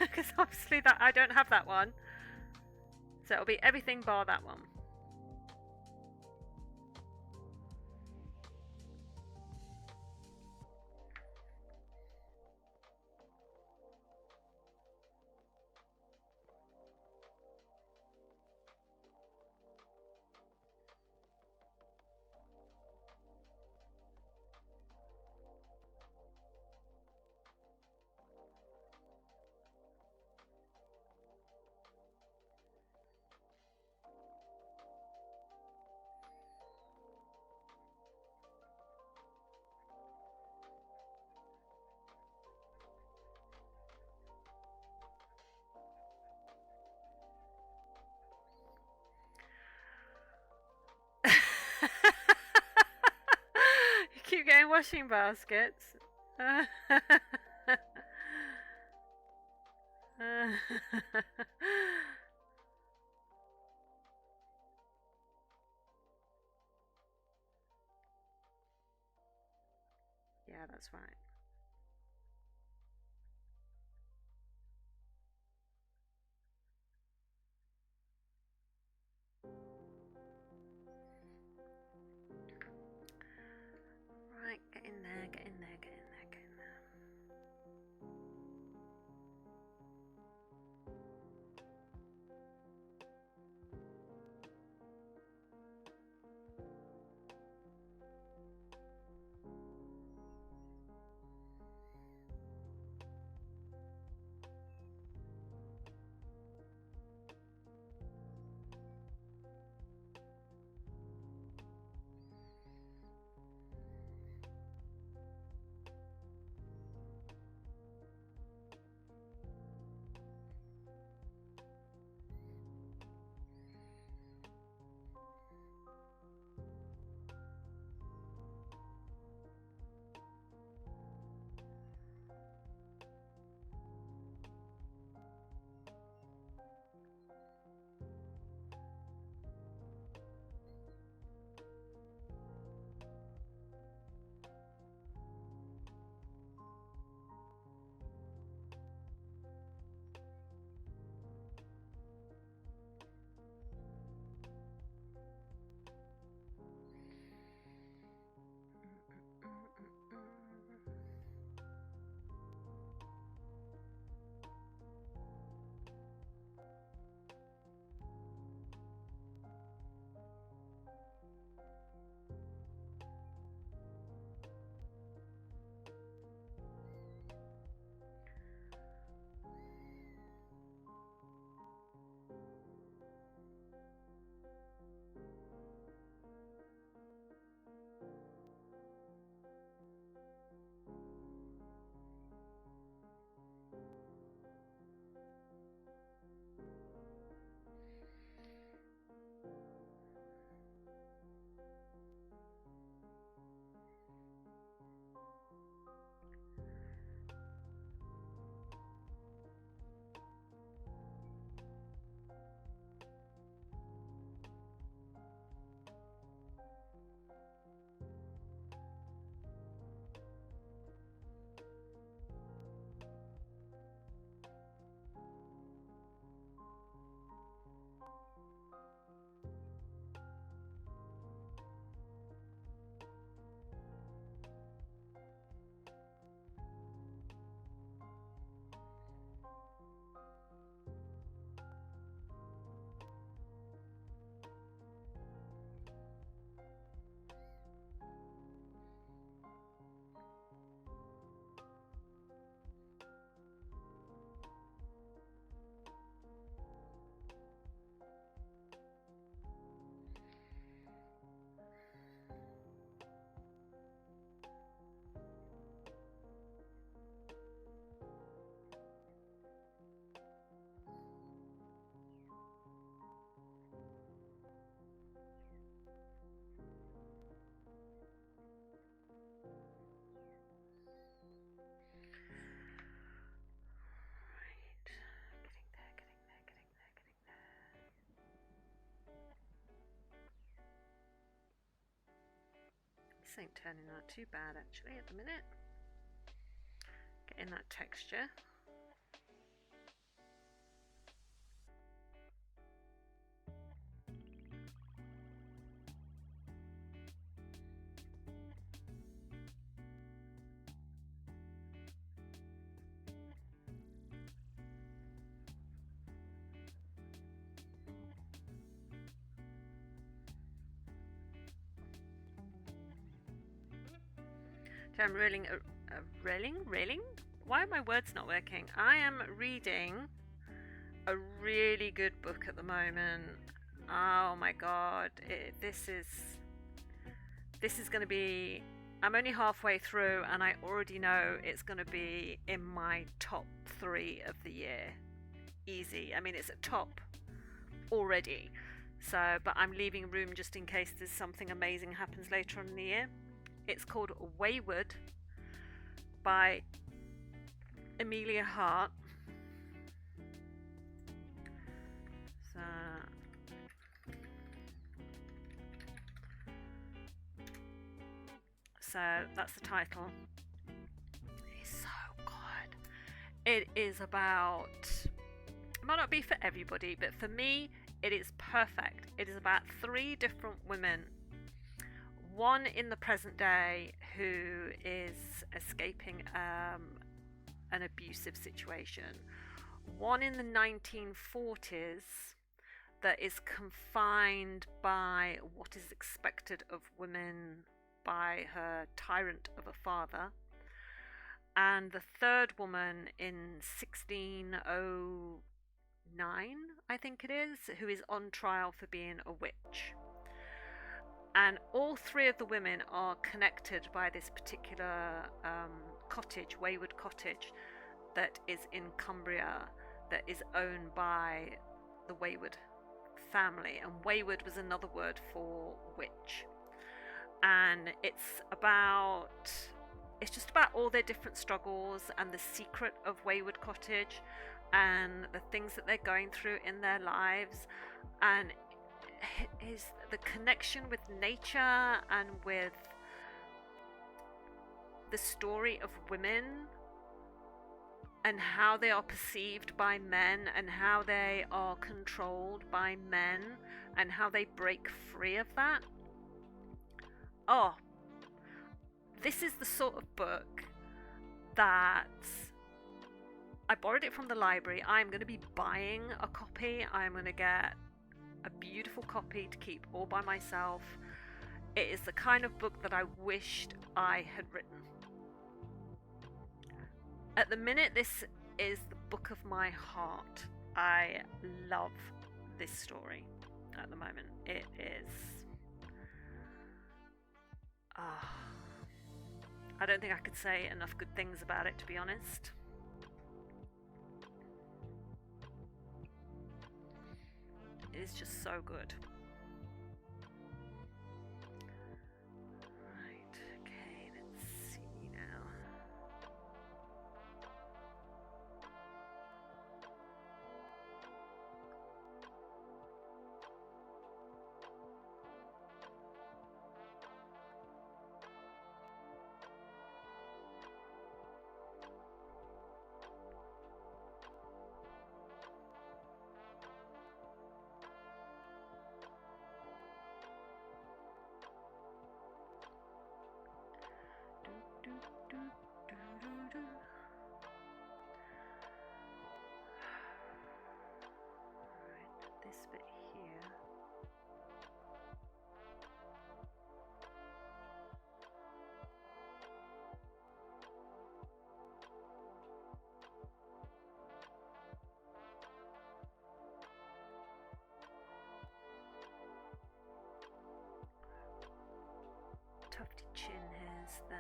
because obviously that I don't have that one. So it'll be everything bar that one. You keep getting washing baskets. That's right. Right, get in there, get in there, get in there, get in there. This ain't turning out too bad actually at the minute. Getting that texture. So I'm reeling? Why are my words not working? I am reading a really good book at the moment. Oh my god, this is going to be. I'm only halfway through, and I already know it's going to be in my top 3 of the year. Easy. I mean, it's at top already. So, but I'm leaving room just in case there's something amazing happens later on in the year. It's called Wayward by Amelia Hart. So that's the title. It is about, it might not be for everybody, but for me, it is perfect. It is about three different women. One in the present day who is escaping an abusive situation. One in the 1940s that is confined by what is expected of women by her tyrant of a father. And the third woman in 1609, I think it is, who is on trial for being a witch. And all three of the women are connected by this particular cottage, Wayward Cottage, that is in Cumbria, that is owned by the Wayward family. And Wayward was another word for witch. And it's just about all their different struggles and the secret of Wayward Cottage and the things that they're going through in their lives, and is the connection with nature and with the story of women and how they are perceived by men and how they are controlled by men and how they break free of that. Oh, this is the sort of book that I borrowed it from the library. I'm going to be buying a copy. I'm going to get a beautiful copy to keep all by myself. It is the kind of book that I wished I had written. At the minute, this is the book of my heart. I love this story at the moment. It is... I don't think I could say enough good things about it, to be honest. It is just so good. Right, okay, let's see now. This bit here. Tufty chin hairs there.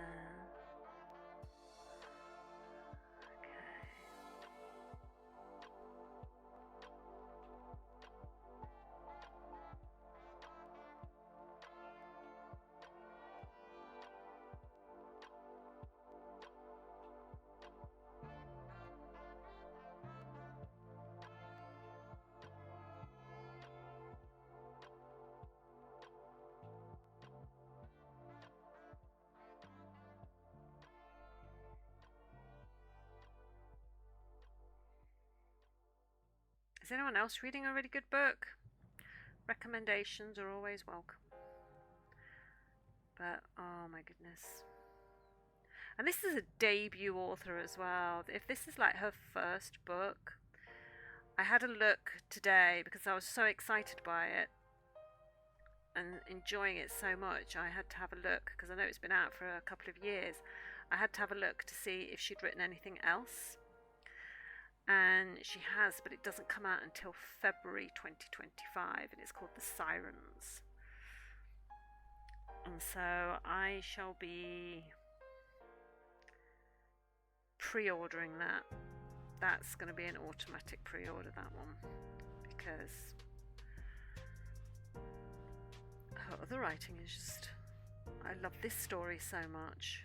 Is anyone else reading a really good book? Recommendations are always welcome. But, oh my goodness. And this is a debut author as well. If this is like her first book, I had a look today because I was so excited by it and enjoying it so much. I had to have a look because I know it's been out for a couple of years. I had to have a look to see if she'd written anything else. And she has, but it doesn't come out until February 2025, and it's called The Sirens. And so I shall be pre-ordering that. That's going to be an automatic pre-order, that one, because her other writing is just... I love this story so much.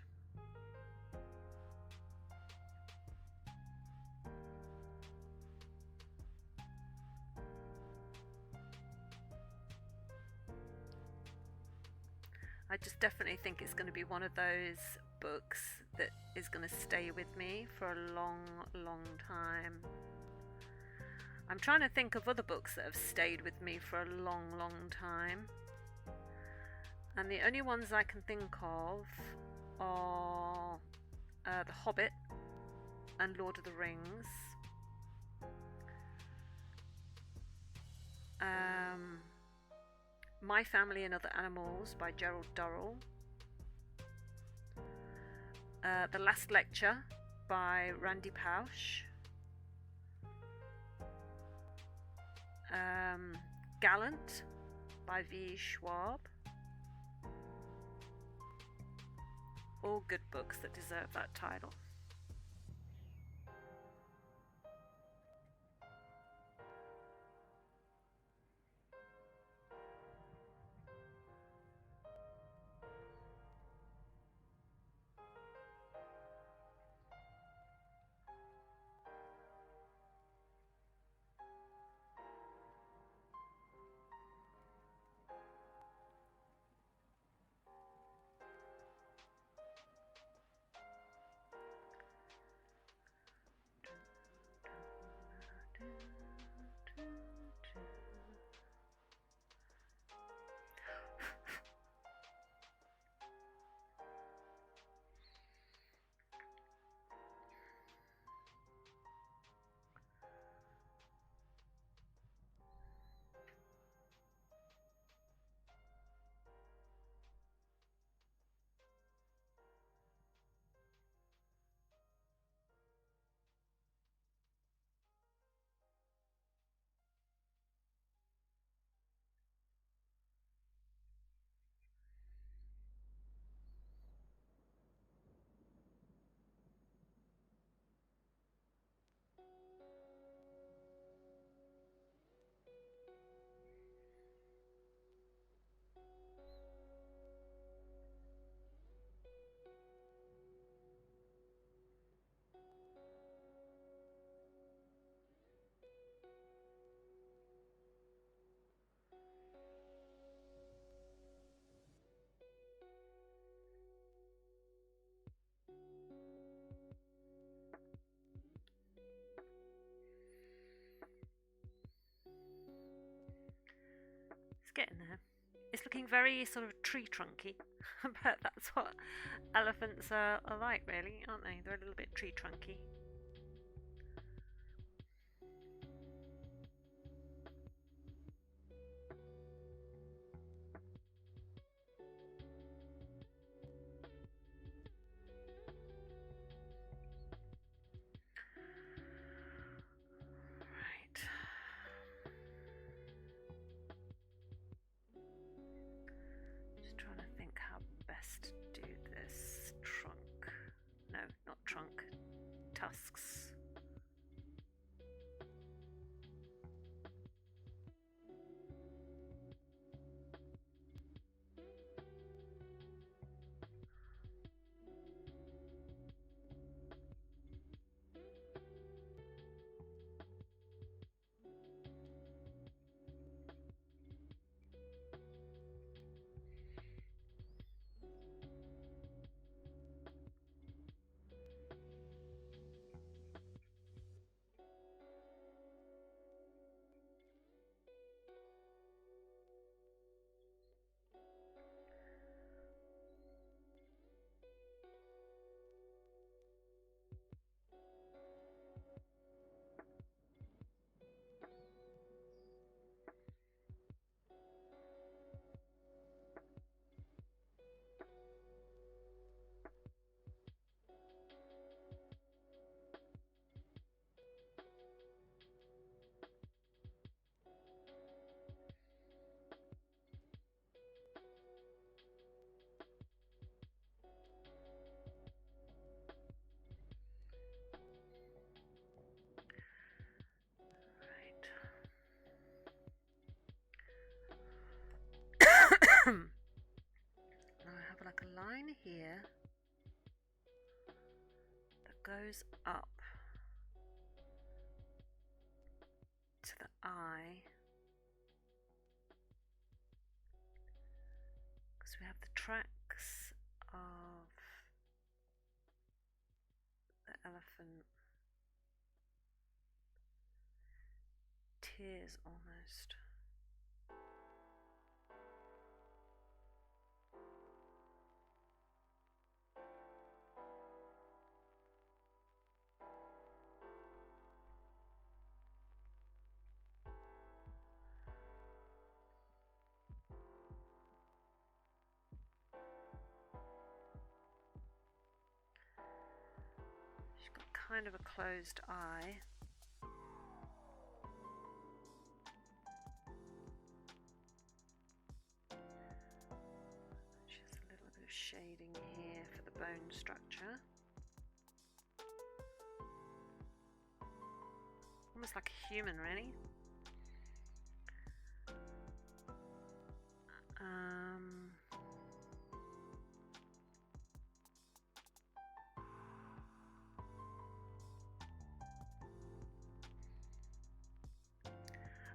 I just definitely think it's going to be one of those books that is going to stay with me for a long, long time. I'm trying to think of other books that have stayed with me for a long, long time. And the only ones I can think of are The Hobbit and Lord of the Rings. My Family and Other Animals by Gerald Durrell. The Last Lecture by Randy Pausch. Gallant by V. Schwab. All good books that deserve that title. It's getting there. It's looking very sort of tree trunky, but that's what elephants are like, really, aren't they? They're a little bit tree trunky. Just trying to think how best to do this. Trunk. No, not trunk. Tusks. Now I have like a line here that goes up to the eye, because we have the tracks of elephant. Tears almost. She's got kind of a closed eye. She has a little bit of shading here for the bone structure. Almost like a human, really.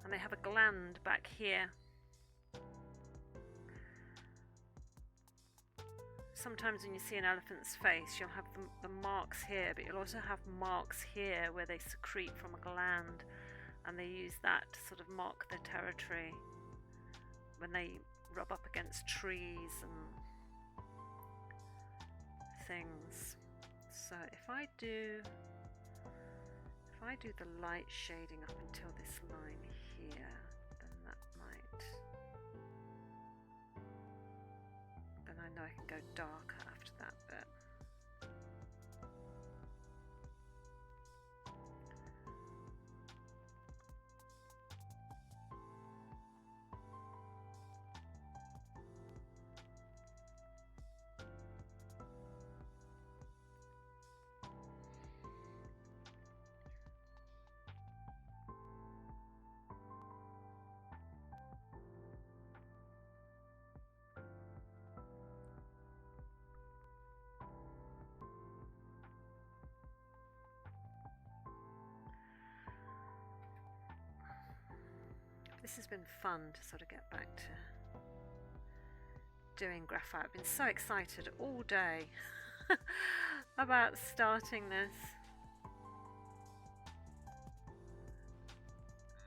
And they have a gland back here. Sometimes when you see an elephant's face, you'll have the marks here, but you'll also have marks here where they secrete from a gland, and they use that to sort of mark their territory when they rub up against trees and things. So if I do the light shading up until this line here, then that might, then I know I can go darker after that bit. This has been fun to sort of get back to doing graphite. I've been so excited all day about starting this.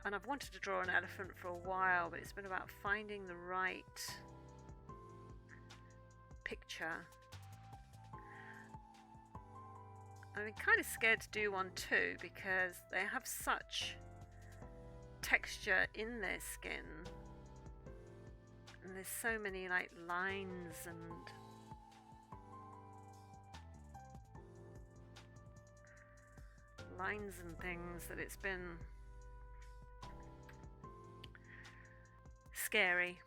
And I've wanted to draw an elephant for a while, but it's been about finding the right picture. I'm kind of scared to do one too, because they have such texture in their skin, and there's so many like lines and things that it's been scary,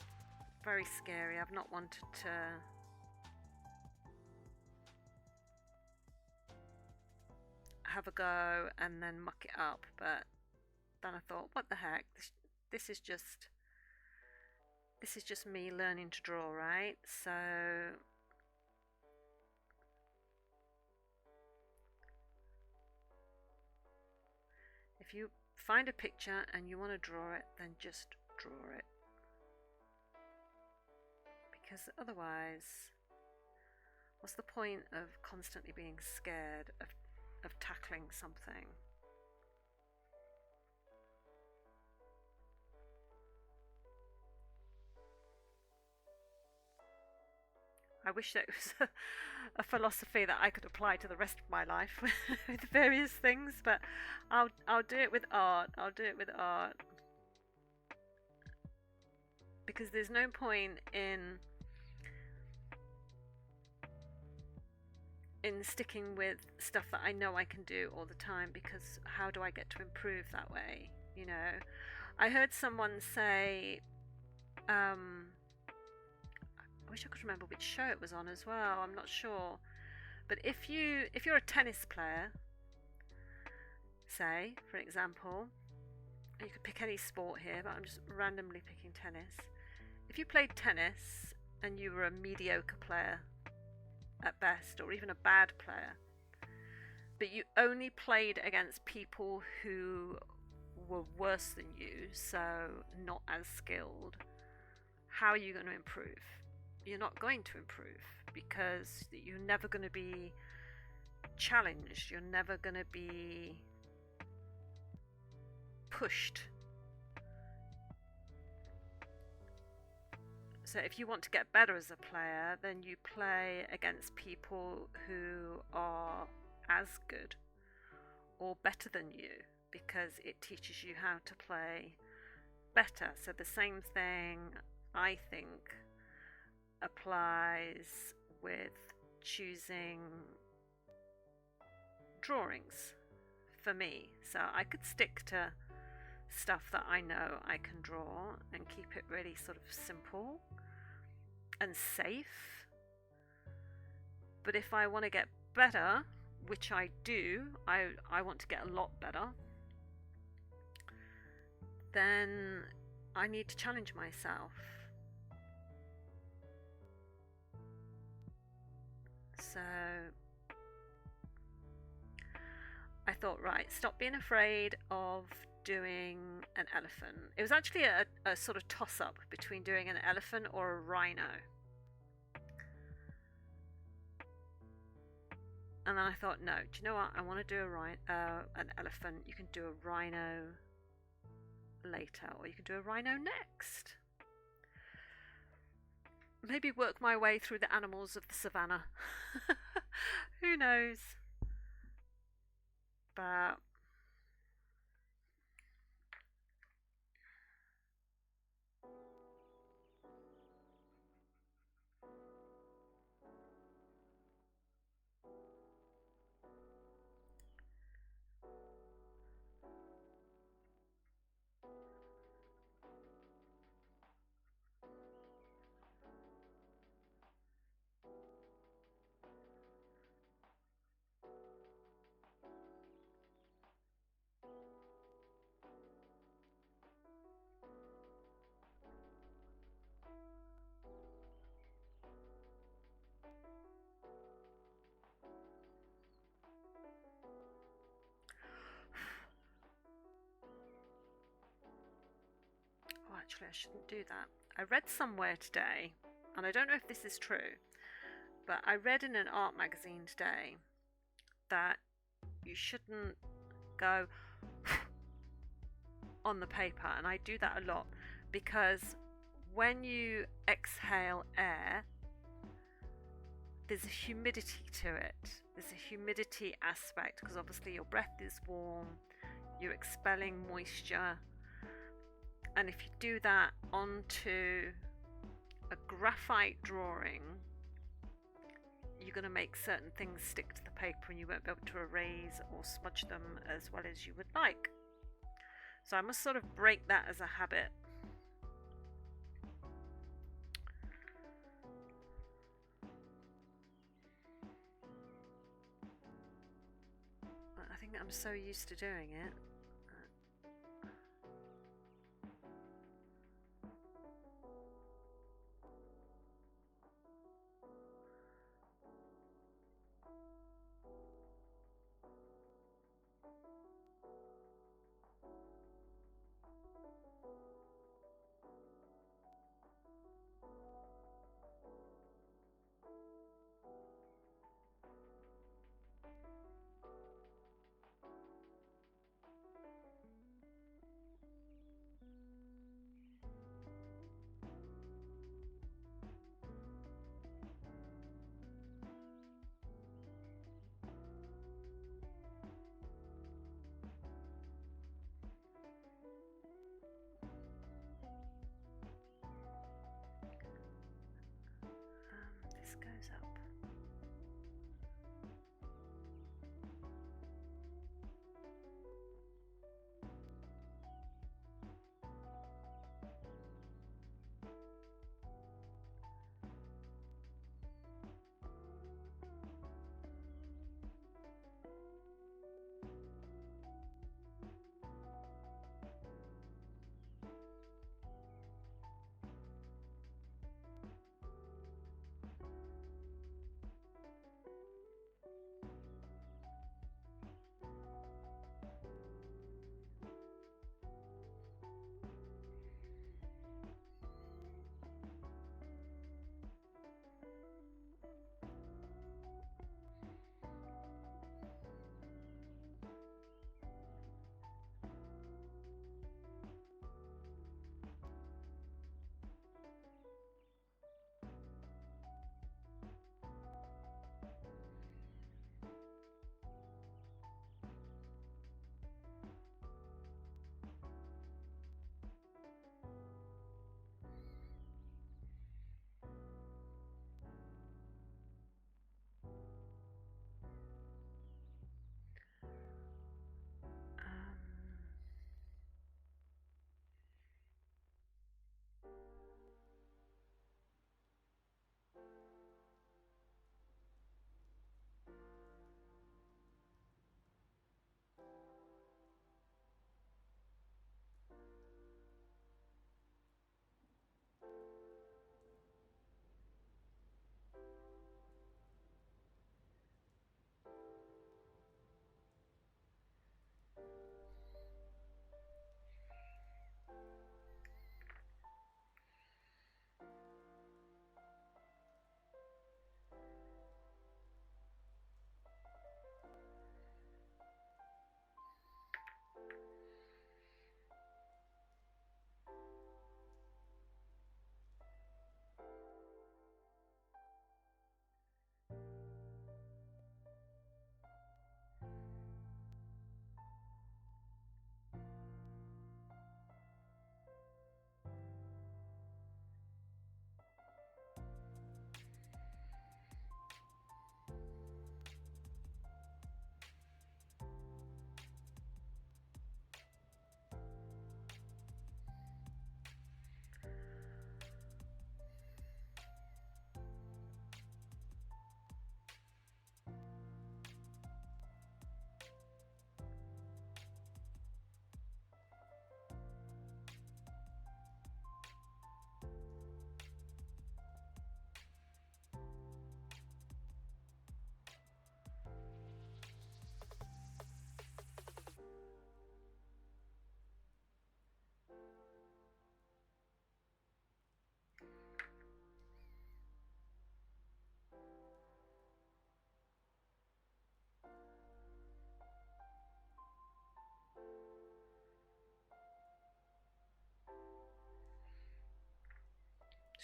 very scary. I've not wanted to have a go and then muck it up, but then I thought, what the heck, this is just me learning to draw, right? So if you find a picture and you want to draw it, then just draw it, because otherwise, what's the point of constantly being scared of tackling something? I wish that it was a philosophy that I could apply to the rest of my life with various things, but I'll do it with art. I'll do it with art, because there's no point in sticking with stuff that I know I can do all the time, because how do I get to improve that way? You know, I heard someone say, I wish I could remember which show it was on as well, I'm not sure, but if you're a tennis player, say, for example, you could pick any sport here, but I'm just randomly picking tennis. If you played tennis and you were a mediocre player at best, or even a bad player, but you only played against people who were worse than you, so not as skilled, how are you going to improve? You're not going to improve, because you're never going to be challenged. You're never going to be pushed. So if you want to get better as a player, then you play against people who are as good or better than you, because it teaches you how to play better. So the same thing, I think, applies with choosing drawings for me. So I could stick to stuff that I know I can draw and keep it really sort of simple and safe. But if I want to get better, which I do, I want to get a lot better, then I need to challenge myself. So I thought, right, stop being afraid of doing an elephant. It was actually a sort of toss-up between doing an elephant or a rhino. And then I thought, no, do you know what? I want to do an elephant. You can do a rhino later, or you can do a rhino next. Maybe work my way through the animals of the savannah. Who knows? But actually, I shouldn't do that. I read somewhere today, and I don't know if this is true, but I read in an art magazine today that you shouldn't go on the paper, and I do that a lot, because when you exhale air, there's a humidity to it. There's a humidity aspect, because obviously your breath is warm, you're expelling moisture. And if you do that onto a graphite drawing, you're going to make certain things stick to the paper and you won't be able to erase or smudge them as well as you would like. So I must sort of break that as a habit. I think I'm so used to doing it.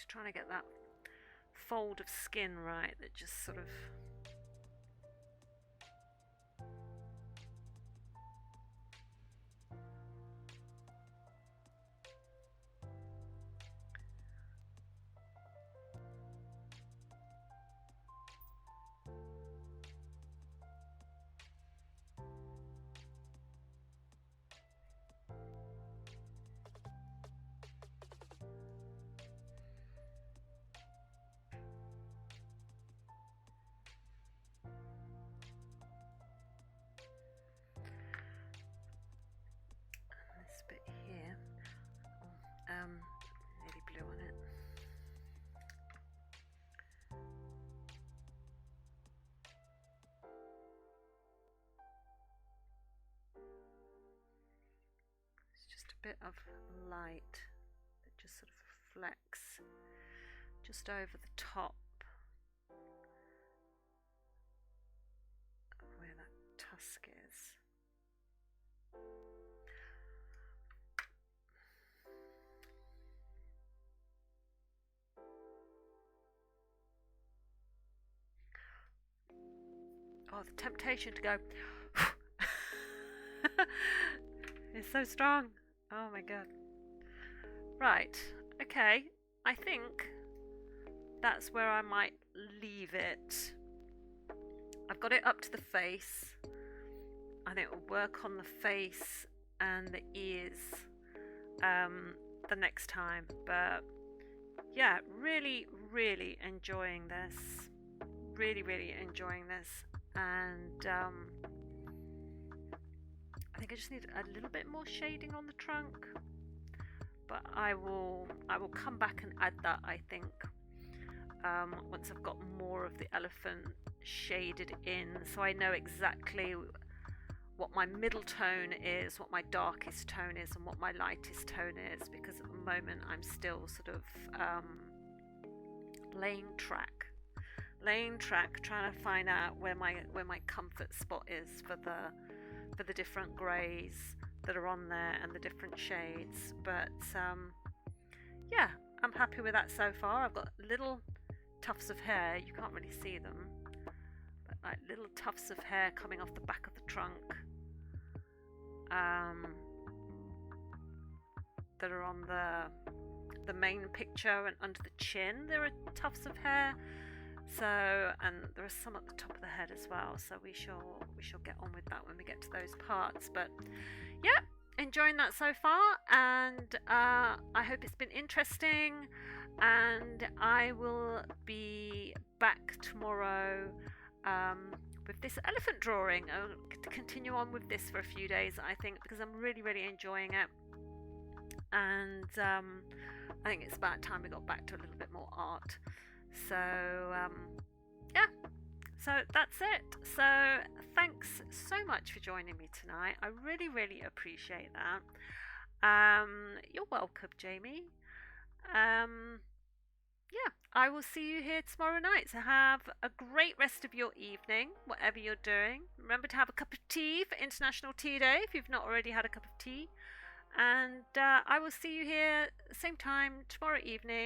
Just trying to get that fold of skin right that just sort of this bit here. Nearly blue on it. It's just a bit of light that just sort of reflects just over the top of where that tusk is. Oh, the temptation to go is so strong. Oh my god. Right, okay. I think that's where I might leave it. I've got it up to the face. I think it'll work on the face and the ears the next time. But yeah, really, really enjoying this. Really enjoying this. And I think I just need a little bit more shading on the trunk, but I will come back and add that, I think, once I've got more of the elephant shaded in, so I know exactly what my middle tone is, what my darkest tone is, and what my lightest tone is, because at the moment I'm still sort of laying track, trying to find out where my comfort spot is for the different greys that are on there and the different shades. But yeah, I'm happy with that so far. I've got little tufts of hair, you can't really see them, but like little tufts of hair coming off the back of the trunk that are on the main picture, and under the chin there are tufts of hair. So, and there are some at the top of the head as well, so we shall get on with that when we get to those parts. But yeah, enjoying that so far, and I hope it's been interesting, and I will be back tomorrow with this elephant drawing. I'll continue on with this for a few days, I think, because I'm really enjoying it, and I think it's about time we got back to a little bit more art. So yeah, so that's it. So thanks so much for joining me tonight. I really appreciate that. You're welcome, Jamie. Yeah, I will see you here tomorrow night. So have a great rest of your evening, whatever you're doing. Remember to have a cup of tea for International Tea Day if you've not already had a cup of tea. And I will see you here same time tomorrow evening.